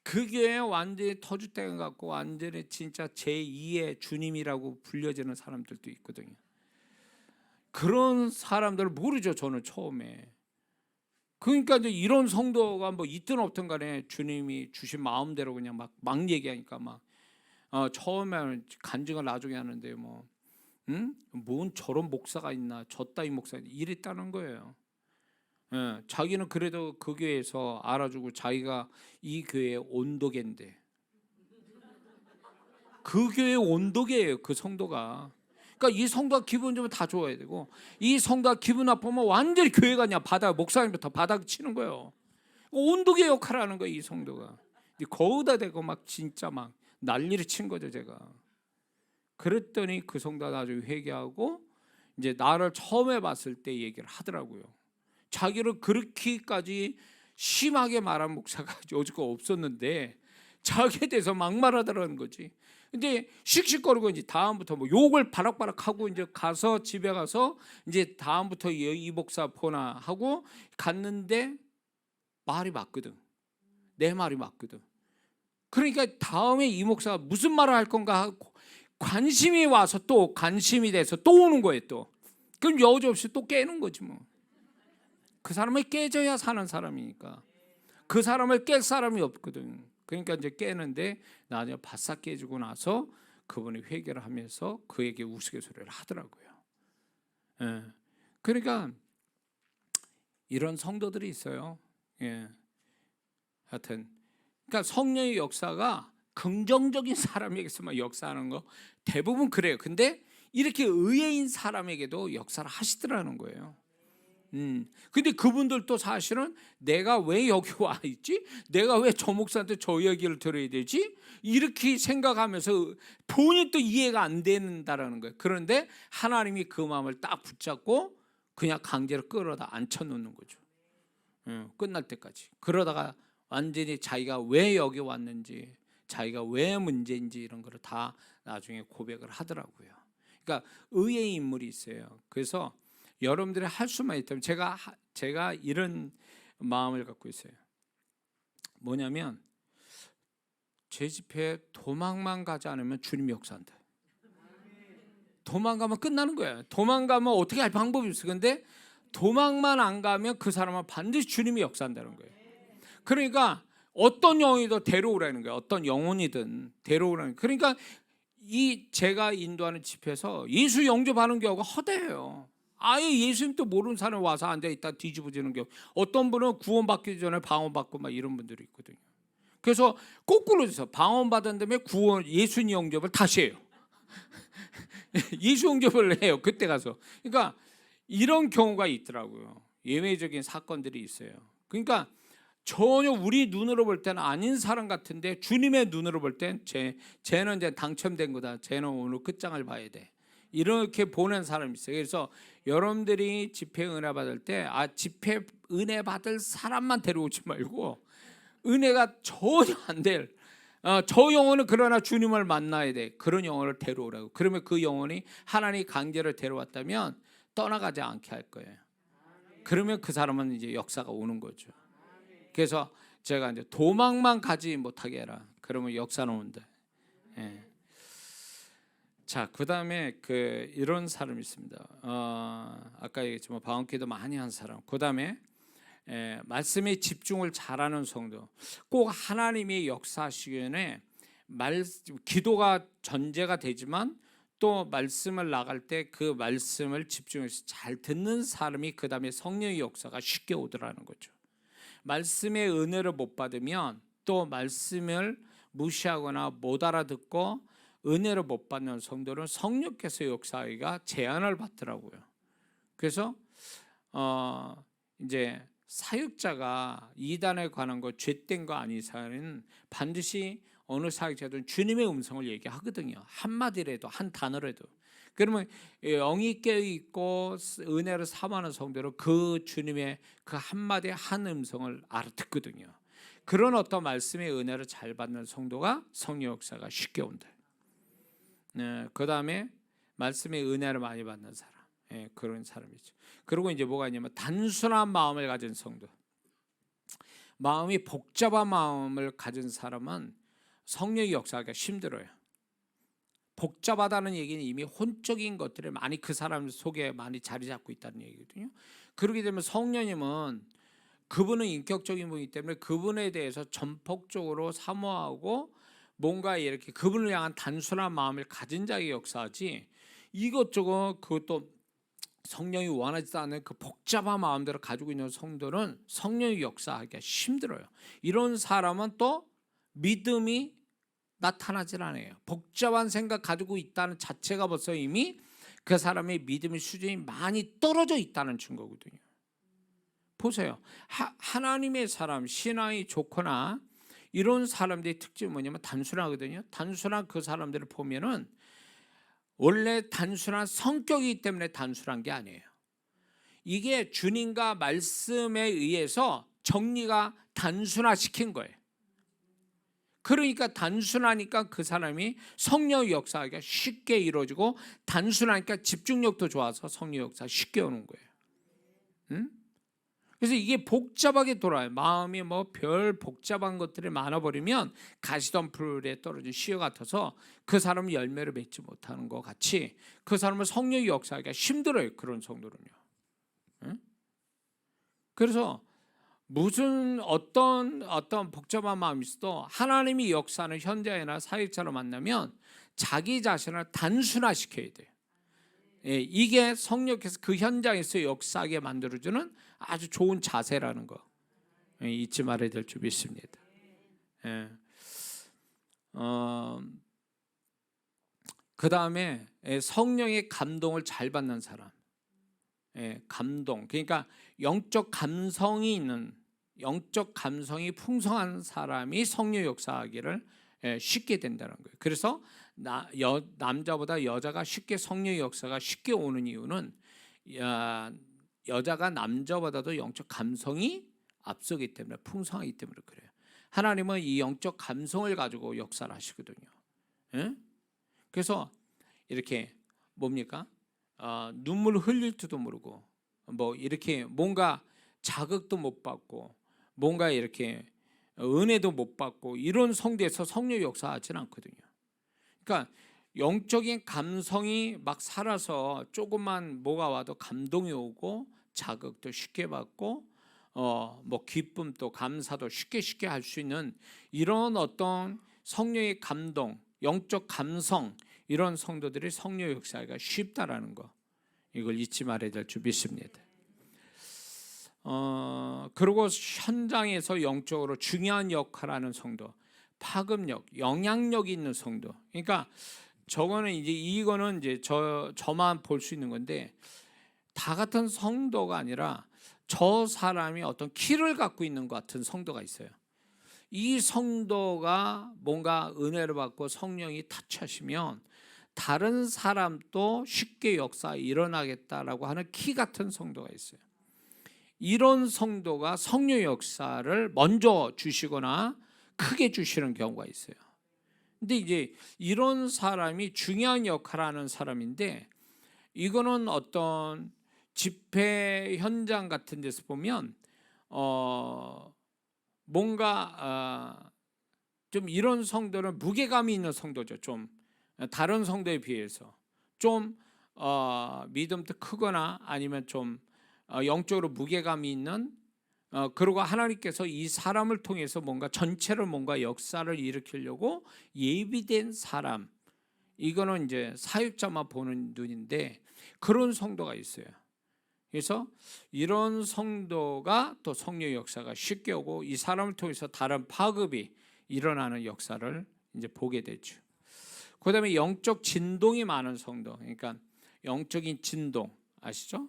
그게 완전히 터줏대감 같고 완전히 진짜 제2의 주님이라고 불려지는 사람들도 있거든요. 그런 사람들을 모르죠. 저는 처음에. 그러니까 이제 이런 성도가 뭐 있든 없든 간에 주님이 주신 마음대로 그냥 막 얘기하니까 막 처음에는 간증을 나중에 하는데 뭔 저런 목사가 있나 저 따위 목사 이랬다는 거예요. 자기는 그래도 그 교회에서 알아주고 자기가 이 교회의 온도계인데 그 교회의 온도계예요. 그 성도가. 그러니까 이 성도가 기분 좋으면 다 좋아야 되고 이 성도가 기분 나쁘면 완전히 교회가 그냥 목사님부터 바닥 치는 거예요. 온도계 역할을 하는 거예요. 이 성도가. 거기다 대고 막 진짜 막 난리를 친 거죠. 제가. 그랬더니 그 성도가 나중에 회개하고 이제 나를 처음에 봤을 때 얘기를 하더라고요. 자기를 그렇게까지 심하게 말한 목사가 여지껏 없었는데 자기에 대해서 막말하더라는 거지. 근데 씩씩거리고 이제 다음부터 뭐 욕을 바락바락 하고 이제 가서 집에 가서 이제 다음부터 이 목사 보나 하고 갔는데 말이 맞거든. 내 말이 맞거든. 그러니까 다음에 이 목사가 무슨 말을 할 건가 하고 관심이 와서 또 관심이 돼서 또 오는 거예요. 또 그럼 여지없이 또 깨는 거지 뭐. 그 사람을 깨져야 사는 사람이니까 그 사람을 깰 사람이 없거든. 그러니까 이제 깨는데 나중에 바싹 깨지고 나서 그분이 회개를 하면서 그에게 우스갯소리를 하더라고요. 그러니까 이런 성도들이 있어요. 하여튼 그러니까 성령의 역사가 긍정적인 사람에게서만 역사하는 거 대부분 그래요. 근데 이렇게 의외인 사람에게도 역사를 하시더라는 거예요. 근데 그분들도 사실은 내가 왜 여기 와 있지? 내가 왜 저 목사한테 저 얘기를 들어야 되지? 이렇게 생각하면서 본인이 또 이해가 안 된다라는 거예요. 그런데 하나님이 그 마음을 딱 붙잡고 그냥 강제로 끌어다 앉혀놓는 거죠. 끝날 때까지. 그러다가 완전히 자기가 왜 여기 왔는지, 자기가 왜 문제인지 이런 거를 다 나중에 고백을 하더라고요. 그러니까 의의 인물이 있어요. 그래서 여러분들이 할 수만 있다면, 제가 이런 마음을 갖고 있어요. 뭐냐면 제 집회에 도망만 가지 않으면 주님이 역사한다. 도망가면 끝나는 거예요. 도망가면 어떻게 할 방법이 없어. 근데 도망만 안 가면 그 사람은 반드시 주님이 역사한다는 거예요. 그러니까 어떤 영이든 데려오라는 거예요. 어떤 영혼이든 데려오라는 거예요. 그러니까 이 제가 인도하는 집회에서 예수 영접하는 경우가 허다해요. 아예 예수님도 모르는 사람이 와서 앉아있다 뒤집어지는 경우, 어떤 분은 구원받기 전에 방언받고 막 이런 분들이 있거든요. 그래서 거꾸로 해서 방언받은 다음에 예수님 영접을 다시 해요. 예수 영접을 해요. 그때 가서. 그러니까 이런 경우가 있더라고요. 예외적인 사건들이 있어요. 그러니까 전혀 우리 눈으로 볼 때는 아닌 사람 같은데 주님의 눈으로 볼 땐 쟤는 이제 당첨된 거다. 쟤는 오늘 끝장을 봐야 돼. 이렇게 보는 사람이 있어요. 그래서 여러분들이 집회 은혜 받을 때 집회 은혜 받을 사람만 데려오지 말고 은혜가 전혀 안 될 저 영혼은 그러나 주님을 만나야 돼. 그런 영혼을 데려오라고. 그러면 그 영혼이 하나님 강제로 데려왔다면 떠나가지 않게 할 거예요. 그러면 그 사람은 이제 역사가 오는 거죠. 그래서 제가 이제 도망만 가지 못하게 해라. 그러면 역사는 온다. 예. 자, 그다음에 이런 사람이 있습니다. 아까 얘기했지만 방언기도 많이 한 사람. 그다음에 말씀에 집중을 잘하는 성도. 꼭 하나님이 역사하시기에 기도가 전제가 되지만 또 말씀을 나갈 때 그 말씀을 집중해서 잘 듣는 사람이 그다음에 성령의 역사가 쉽게 오더라는 거죠. 말씀의 은혜를 못 받으면 또 말씀을 무시하거나 못 알아듣고 은혜를 못 받는 성도는 성령께서 역사하기가 제한을 받더라고요. 그래서 이제 사역자가 이단에 관한 거, 죄된 거 아닌 이상은 반드시 어느 사역자든 주님의 음성을 얘기하거든요. 한마디라도, 한 단어라도. 그러면 영이 깨어 있고 은혜를 사모하는 성도는 그 주님의 그 한마디 한 음성을 알아듣거든요. 그런 어떤 말씀의 은혜를 잘 받는 성도가 성령 역사가 쉽게 온다. 그 다음에 말씀의 은혜를 많이 받는 사람, 그런 사람이죠. 그리고 이제 뭐가 있냐면 단순한 마음을 가진 성도. 마음이 복잡한 마음을 가진 사람은 성령의 역사가 힘들어요. 복잡하다는 얘기는 이미 혼적인 것들이 많이 그 사람 속에 많이 자리 잡고 있다는 얘기거든요. 그렇게 되면 성령님은 그분은 인격적인 분이기 때문에 그분에 대해서 전폭적으로 사모하고 뭔가 이렇게 그분을 향한 단순한 마음을 가진 자에게 역사하지, 이것저것 그것도 성령이 원하지도 않는 그 복잡한 마음대로 가지고 있는 성도는 성령이 역사하기가 힘들어요. 이런 사람은 또 믿음이 나타나질 않아요. 복잡한 생각 가지고 있다는 자체가 벌써 이미 그 사람의 믿음의 수준이 많이 떨어져 있다는 증거거든요. 보세요. 하나님의 사람, 신앙이 좋거나 이런 사람들의 특징이 뭐냐면 단순하거든요. 단순한 그 사람들을 보면은 원래 단순한 성격이기 때문에 단순한 게 아니에요. 이게 주님과 말씀에 의해서 정리가 단순화시킨 거예요. 그러니까 단순하니까 그 사람이 성령의 역사가 쉽게 이루어지고, 단순하니까 집중력도 좋아서 성령 역사가 쉽게 오는 거예요. 응? 그래서 이게 복잡하게 돌아요. 마음이 뭐 별 복잡한 것들이 많아버리면 가시덤불에 떨어진 시어 같아서 그 사람은 열매를 맺지 못하는 것 같이 그 사람은 성령의 역사하기가 힘들어요. 그런 성도는요. 응? 그래서 무슨 어떤 복잡한 마음이 있어도 하나님이 역사하는 현장이나 사역자로 만나면 자기 자신을 단순화시켜야 돼요. 이게 성령께서 그 현장에서 역사하게 만들어주는 아주 좋은 자세라는 거 잊지 말아야 될 줄 믿습니다. 그 다음에 성령의 감동을 잘 받는 사람. 감동, 그러니까 영적 감성이 있는, 영적 감성이 풍성한 사람이 성령 역사하기를 쉽게 된다는 거예요. 그래서 남자보다 여자가 쉽게 성령 역사가 쉽게 오는 이유는 여자가 남자보다도 영적 감성이 앞서기 때문에 풍성하기 때문에 그래요. 하나님은 이 영적 감성을 가지고 역사를 하시거든요. 예? 그래서 이렇게 뭡니까? 눈물 흘릴지도 모르고 뭐 이렇게 뭔가 자극도 못 받고 뭔가 이렇게 은혜도 못 받고 이런 성도에서 성령의 역사하지는 않거든요. 그러니까 영적인 감성이 막 살아서 조금만 뭐가 와도 감동이 오고 자극도 쉽게 받고 뭐 기쁨도 감사도 쉽게 할 수 있는 이런 어떤 성령의 감동, 영적 감성 이런 성도들이 성령 역사가 쉽다라는 거 이걸 잊지 말아야 될 줄 믿습니다. 그리고 현장에서 영적으로 중요한 역할을 하는 성도, 파급력, 영향력 있는 성도. 그러니까 저거는 이거는 저만 볼 수 있는 건데 다 같은 성도가 아니라 저 사람이 어떤 키를 갖고 있는 것 같은 성도가 있어요. 이 성도가 뭔가 은혜를 받고 성령이 타치하시면 다른 사람도 쉽게 역사가 일어나겠다라고 하는 키 같은 성도가 있어요. 이런 성도가 성령의 역사를 먼저 주시거나 크게 주시는 경우가 있어요. 근데 이제 이런 사람이 중요한 역할을 하는 사람인데 이거는 어떤 집회 현장 같은 데서 보면 뭔가 좀 이런 성도는 무게감이 있는 성도죠. 좀 다른 성도에 비해서 좀 믿음도 크거나 아니면 좀 영적으로 무게감이 있는 그리고 하나님께서 이 사람을 통해서 뭔가 전체를 뭔가 역사를 일으키려고 예비된 사람 이거는 이제 사역자만 보는 눈인데 그런 성도가 있어요. 그래서 이런 성도가 또 성령의 역사가 쉽게 오고 이 사람을 통해서 다른 파급이 일어나는 역사를 이제 보게 되죠. 그다음에 영적 진동이 많은 성도, 그러니까 영적인 진동 아시죠?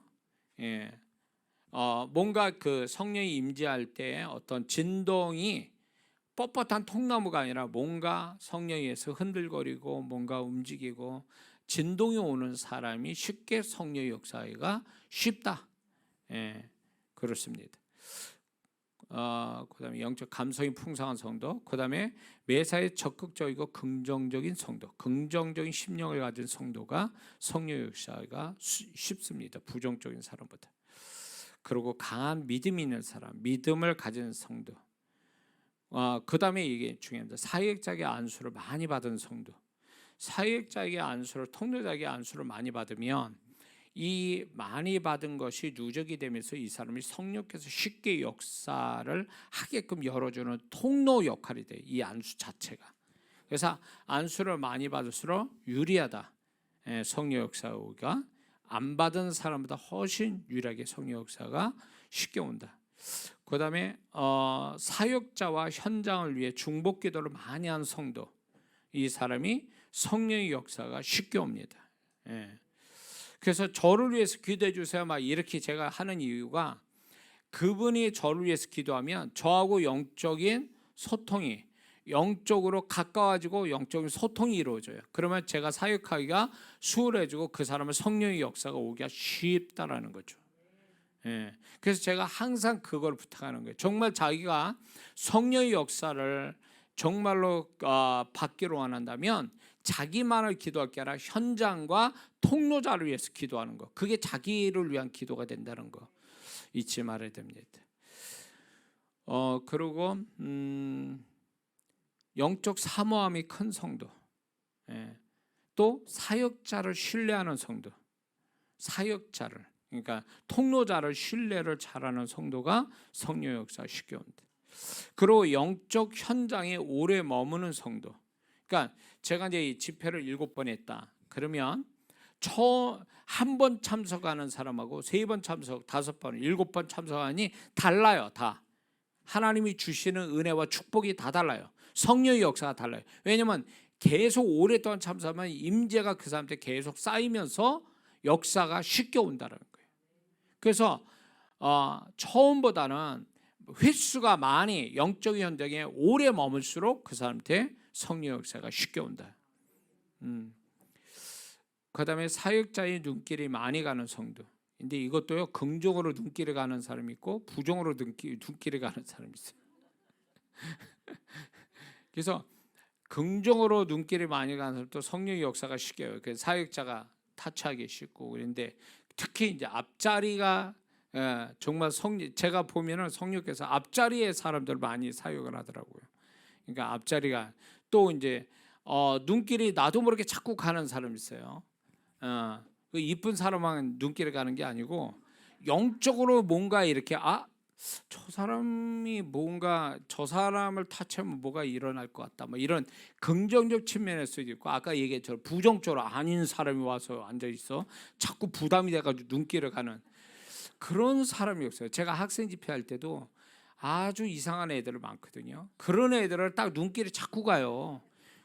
예, 뭔가 그 성령이 임재할 때 어떤 진동이 뻣뻣한 통나무가 아니라 뭔가 성령에 의해서 흔들거리고 뭔가 움직이고 진동이 오는 사람이 쉽게 성령의 역사가 쉽다. 예, 그렇습니다. 그다음에 영적 감성이 풍성한 성도, 그다음에 매사에 적극적이고 긍정적인 성도, 긍정적인 심령을 가진 성도가 성령의 역사가 쉽습니다. 부정적인 사람보다. 그리고 강한 믿음이 있는 사람, 믿음을 가진 성도. 그다음에 이게 중요합니다. 사역자에게 안수를 많이 받은 성도. 사역자에게 안수를, 통로자에게 안수를 많이 받으면 이 많이 받은 것이 누적이 되면서 이 사람이 성령께서 쉽게 역사를 하게끔 열어주는 통로 역할이 돼. 이 안수 자체가. 그래서 안수를 많이 받을수록 유리하다. 성령 역사가 안 받은 사람보다 훨씬 유리하게 성령 역사가 쉽게 온다. 그다음에 사역자와 현장을 위해 중보 기도를 많이 한 성도, 이 사람이 성령의 역사가 쉽게 옵니다. 그래서 저를 위해서 기도해 주세요 막 이렇게 제가 하는 이유가 그분이 저를 위해서 기도하면 저하고 영적인 소통이 영적으로 가까워지고 영적인 소통이 이루어져요. 그러면 제가 사역하기가 수월해지고 그 사람의 성령의 역사가 오기가 쉽다라는 거죠. 그래서 제가 항상 그걸 부탁하는 거예요. 정말 자기가 성령의 역사를 정말로 받기로 원한다면 자기만을 기도할 게 아니라 현장과 통로자를 위해서 기도하는 거, 그게 자기를 위한 기도가 된다는 거 잊지 말아야 됩니다. 그리고 영적 사모함이 큰 성도, 또 사역자를 신뢰하는 성도, 사역자를 그러니까 통로자를 신뢰를 잘하는 성도가 성령 역사 쉽게 온다. 그리고 영적 현장에 오래 머무는 성도. 그러니까 제가 이제 이 집회를 7번 했다. 그러면 한 번 참석하는 사람하고 3번 참석, 5번, 7번 참석하니 달라요. 다 하나님이 주시는 은혜와 축복이 다 달라요. 성령의 역사가 달라요. 왜냐하면 계속 오랫동안 참석하면 임재가 그 사람한테 계속 쌓이면서 역사가 쉽게 온다는 거예요. 그래서 처음보다는 횟수가 많이 영적인 현장에 오래 머물수록 그 사람한테 성령 역사가 쉽게 온다. 그 다음에 사역자의 눈길이 많이 가는 성도. 근데 이것도요, 긍정으로 눈길이 가는 사람이 있고 부정으로 눈길이 가는 사람이 있어요. 그래서 긍정으로 눈길이 많이 가는 사람도 성령의 역사가 쉽게요. 그 사역자가 타치하기 쉽고. 그런데 특히 이제 앞자리가 정말 제가 보면은 성령께서 앞자리에 사람들 많이 사역을 하더라고요. 그러니까 앞자리가 또 이제 눈길이 나도 모르게 자꾸 가는 사람이 있어요. 그 이쁜 사람만 눈길이 가는 게 아니고 영적으로 뭔가 이렇게 저 사람이 뭔가 저 사람을 타치하면 뭐가 일어날 것 같다. 뭐 이런 긍정적 측면에서 있고, 아까 얘기했처럼 부정적으로 아닌 사람이 와서 앉아 있어 자꾸 부담이 돼가지고 눈길을 가는 그런 사람이 없어요. 제가 학생 집회할 때도 아주 이상한 애들 많거든요. 그런 애들을 딱 눈길이 자꾸 가요.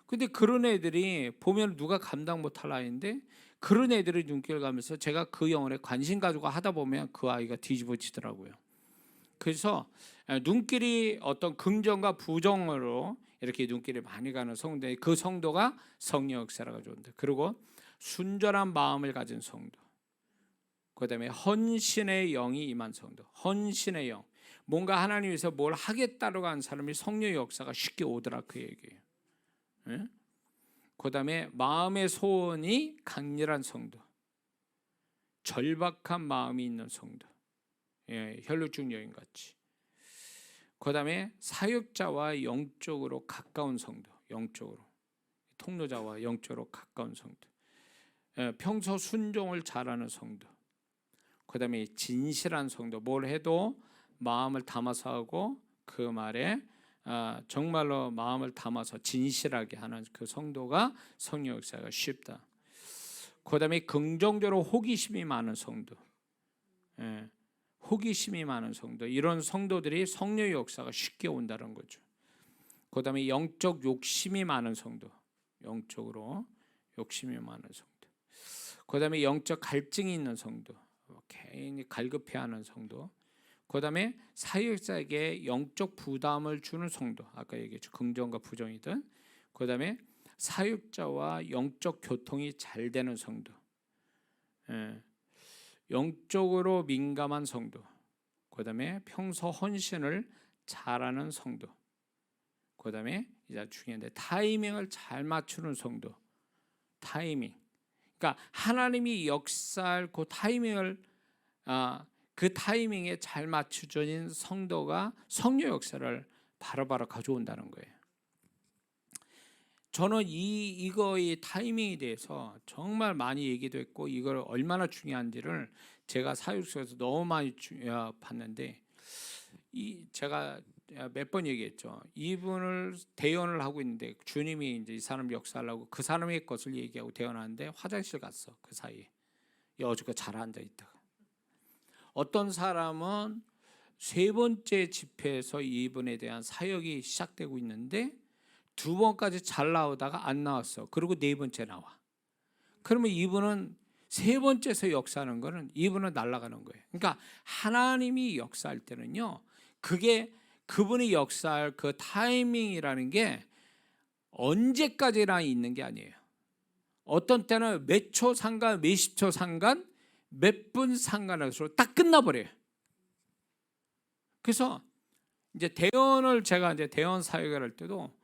근데 그런 애들이 보면 누가 감당 못할 아이인데 그런 애들이 눈길 가면서 제가 그 영혼에 관심 가지고 하다 보면 그 아이가 뒤집어지더라고요. 그래서 눈길이 어떤 긍정과 부정으로 이렇게 눈길이 많이 가는 성도인데, 그 성도가 성령 역사라고 좋은데, 그리고 순전한 마음을 가진 성도, 그다음에 헌신의 영이 임한 성도. 헌신의 영, 뭔가 하나님 위해서 뭘 하겠다고 하는 사람이 성령의 역사가 쉽게 오더라, 그 얘기예요. 예? 그다음에 마음의 소원이 강렬한 성도, 절박한 마음이 있는 성도, 혈루증 여인같이. 그다음에 사역자와 영적으로 가까운 성도, 영적으로 통로자와 영적으로 가까운 성도, 평소 순종을 잘하는 성도, 그다음에 진실한 성도, 뭘 해도 마음을 담아서 하고 그 말에 정말로 마음을 담아서 진실하게 하는 그 성도가 성령 역사가 쉽다. 그다음에 긍정적으로 호기심이 많은 성도, 호기심이 많은 성도, 이런 성도들이 성령의 역사가 쉽게 온다는 거죠. 그다음에 영적 욕심이 많은 성도, 영적으로 욕심이 많은 성도. 그다음에 영적 갈증이 있는 성도, 개인이 갈급해하는 성도. 그다음에 사역자에게 영적 부담을 주는 성도, 아까 얘기했죠, 긍정과 부정이든. 그다음에 사역자와 영적 교통이 잘 되는 성도, 영적으로 민감한 성도, 그다음에 평소 헌신을 잘하는 성도, 그다음에 이제 중요한데 타이밍을 잘 맞추는 성도. 타이밍, 그러니까 하나님이 역사할 그 타이밍을 그 타이밍에 잘 맞춰진 성도가 성령 역사를 바로바로 가져온다는 거예요. 저는 이거의 타이밍에 대해서 정말 많이 얘기도 했고, 이걸 얼마나 중요한지를 제가 사역소에서 너무 많이 봤는데, 제가 몇 번 얘기했죠. 이분을 대연을 하고 있는데 주님이 이제 이 사람 역사하려고 그 사람의 것을 얘기하고 대연하는데 화장실 갔어. 그 사이에 여주가 잘 앉아 있다가, 어떤 사람은 세 번째 집회에서 이분에 대한 사역이 시작되고 있는데 두 번까지 잘 나오다가 안 나왔어. 그리고 네 번째 나와. 그러면 이분은 세 번째에서 역사하는 거는 이분은 날아가는 거예요. 그러니까 하나님이 역사할 때는요, 그게 그분이 역사할 그 타이밍이라는 게 언제까지나 있는 게 아니에요. 어떤 때는 몇 초 상관, 몇십 초 상관, 몇 분 상관없이 딱 끝나버려요. 그래서 이제 대언을 제가 이제 대언 사역을 할 때도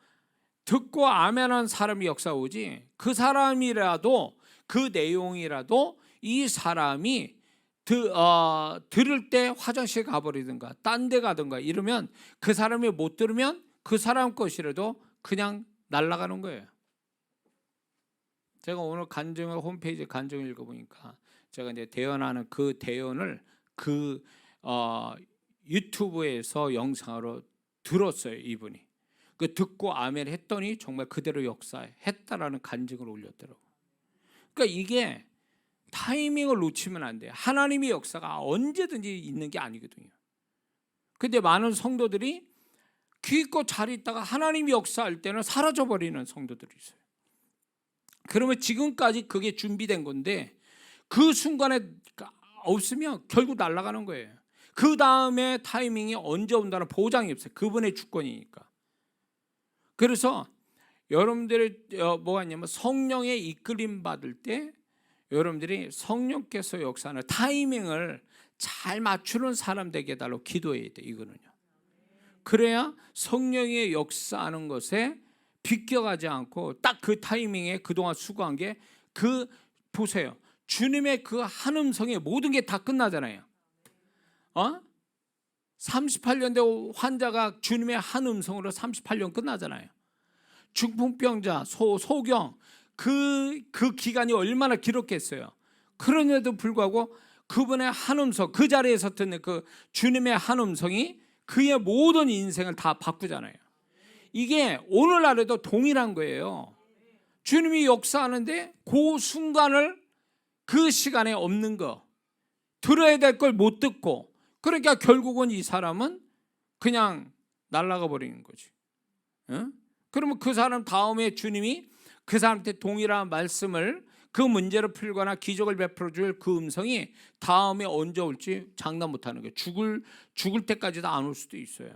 듣고 아멘한 사람이 역사 오지, 그 사람이라도 그 내용이라도 이 사람이 들을 때 화장실 가버리든가 딴 데 가든가 이러면, 그 사람이 못 들으면 그 사람 것이라도 그냥 날아가는 거예요. 제가 오늘 간증을 홈페이지 간증을 읽어보니까 제가 이제 대연하는 그 대연을 유튜브에서 영상으로 들었어요. 이분이 그 듣고 아멘 했더니 정말 그대로 역사했다라는 간증을 올렸더라고요. 그러니까 이게 타이밍을 놓치면 안 돼요. 하나님의 역사가 언제든지 있는 게 아니거든요. 근데 많은 성도들이 귀 있고 잘 있다가 하나님이 역사할 때는 사라져버리는 성도들이 있어요. 그러면 지금까지 그게 준비된 건데 그 순간에 없으면 결국 날아가는 거예요. 그 다음에 타이밍이 언제 온다는 보장이 없어요. 그분의 주권이니까. 그래서 여러분들이 뭐가 있냐면 성령의 이끌림 받을 때 여러분들이 성령께서 역사하는 타이밍을 잘 맞추는 사람 되게 해달라고 기도해야 돼. 이거는요. 그래야 성령의 역사하는 것에 비껴가지 않고 딱 그 타이밍에 그동안 수고한 게 보세요. 주님의 그 한 음성에 모든 게 다 끝나잖아요. 38년 된 환자가 주님의 한 음성으로 38년 끝나잖아요. 중풍병자, 소경 그 기간이 얼마나 길었겠어요. 그런데도 불구하고 그분의 한 음성, 그 자리에서 듣는 그 주님의 한 음성이 그의 모든 인생을 다 바꾸잖아요. 이게 오늘날에도 동일한 거예요. 주님이 역사하는데 그 순간을, 그 시간에 없는 거, 들어야 될 걸 못 듣고, 그러니까 결국은 이 사람은 그냥 날아가 버리는 거지. 그러면 그 사람 다음에 주님이 그 사람한테 동일한 말씀을, 그 문제를 풀거나 기적을 베풀어 줄 그 음성이 다음에 언제 올지 장담 못하는 거예요. 죽을 때까지도 안 올 수도 있어요.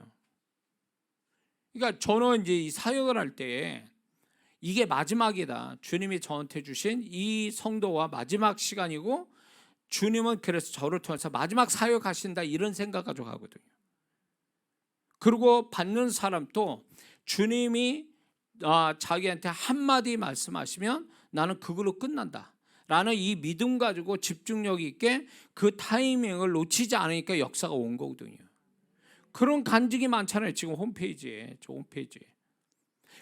그러니까 저는 이제 이 사역을 할 때 이게 마지막이다. 주님이 저한테 주신 이 성도와 마지막 시간이고, 주님은 그래서 저를 통해서 마지막 사역하신다, 이런 생각 가지고 가거든요. 그리고 받는 사람도 주님이 자기한테 한마디 말씀하시면 나는 그걸로 끝난다 라는 이 믿음 가지고 집중력 있게 그 타이밍을 놓치지 않으니까 역사가 온 거거든요. 그런 간증이 많잖아요. 지금 홈페이지에, 저 홈페이지에.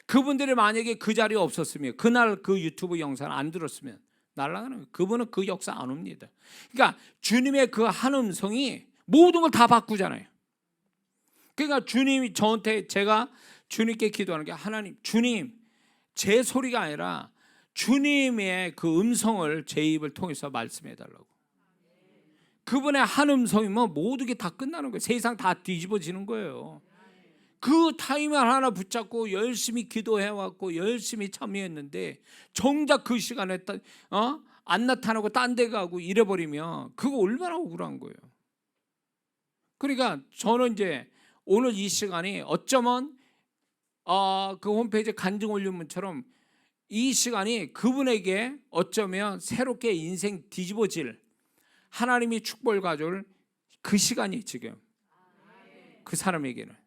그분들이 만약에 그 자리에 없었으면, 그날 그 유튜브 영상을 안 들었으면 날아가는 거예요. 그분은 그 역사 안 옵니다. 그러니까 주님의 그 한 음성이 모든 걸 다 바꾸잖아요. 그러니까 주님이 저한테, 제가 주님께 기도하는 게, 하나님, 주님, 제 소리가 아니라 주님의 그 음성을 제 입을 통해서 말씀해 달라고. 그분의 한 음성이면 모든 게 다 끝나는 거예요. 세상 다 뒤집어지는 거예요. 그 타이밍을 하나 붙잡고 열심히 기도해왔고 열심히 참여했는데 정작 그 시간에 안 나타나고 딴 데 가고 이래버리면 그거 얼마나 억울한 거예요. 그러니까 저는 이제 오늘 이 시간이 어쩌면 그 홈페이지 간증 올림문처럼 이 시간이 그분에게 어쩌면 새롭게 인생 뒤집어질, 하나님이 축복을 가져올 그 시간이 지금 그 사람에게는.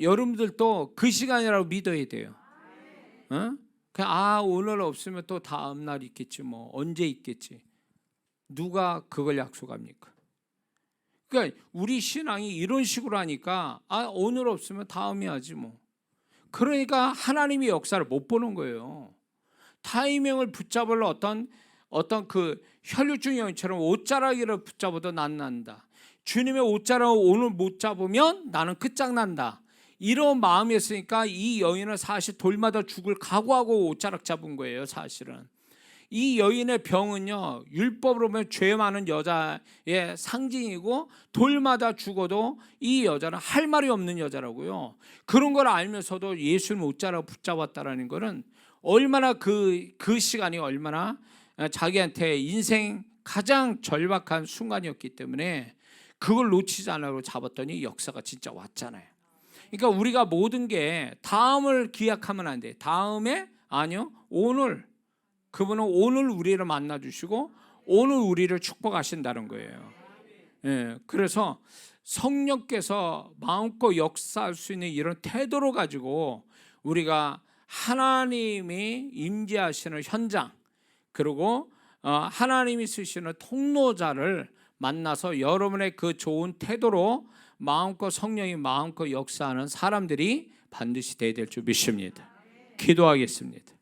여러분들도 그 시간이라고 믿어야 돼요. 오늘 없으면 또 다음 날 있겠지, 뭐 언제 있겠지. 누가 그걸 약속합니까? 그러니까 우리 신앙이 이런 식으로 하니까 오늘 없으면 다음에 하지 뭐. 그러니까 하나님의 역사를 못 보는 거예요. 타이밍을 붙잡을 어떤 그 혈류증 여인처럼 옷자락이를 붙잡아도 난 난다. 주님의 옷자락을 오늘 못 잡으면 나는 끝장난다. 이런 마음이었으니까 이 여인은 사실 돌마다 죽을 각오하고 옷자락 잡은 거예요. 사실은 이 여인의 병은요, 율법으로 보면 죄 많은 여자의 상징이고, 돌마다 죽어도 이 여자는 할 말이 없는 여자라고요. 그런 걸 알면서도 예수를 옷자락 붙잡았다라는 거는 얼마나 그 시간이 얼마나 자기한테 인생 가장 절박한 순간이었기 때문에 그걸 놓치지 않으려고 잡았더니 역사가 진짜 왔잖아요. 그러니까 우리가 모든 게 다음을 기약하면 안 돼. 다음에 아니요, 오늘. 그분은 오늘 우리를 만나주시고 오늘 우리를 축복하신다는 거예요. 그래서 성령께서 마음껏 역사할 수 있는 이런 태도로 가지고 우리가 하나님이 임재하시는 현장, 그리고 하나님이 쓰시는 통로자를 만나서 여러분의 그 좋은 태도로 마음껏 성령이 마음껏 역사하는 사람들이 반드시 되어야 될 줄 믿습니다. 기도하겠습니다.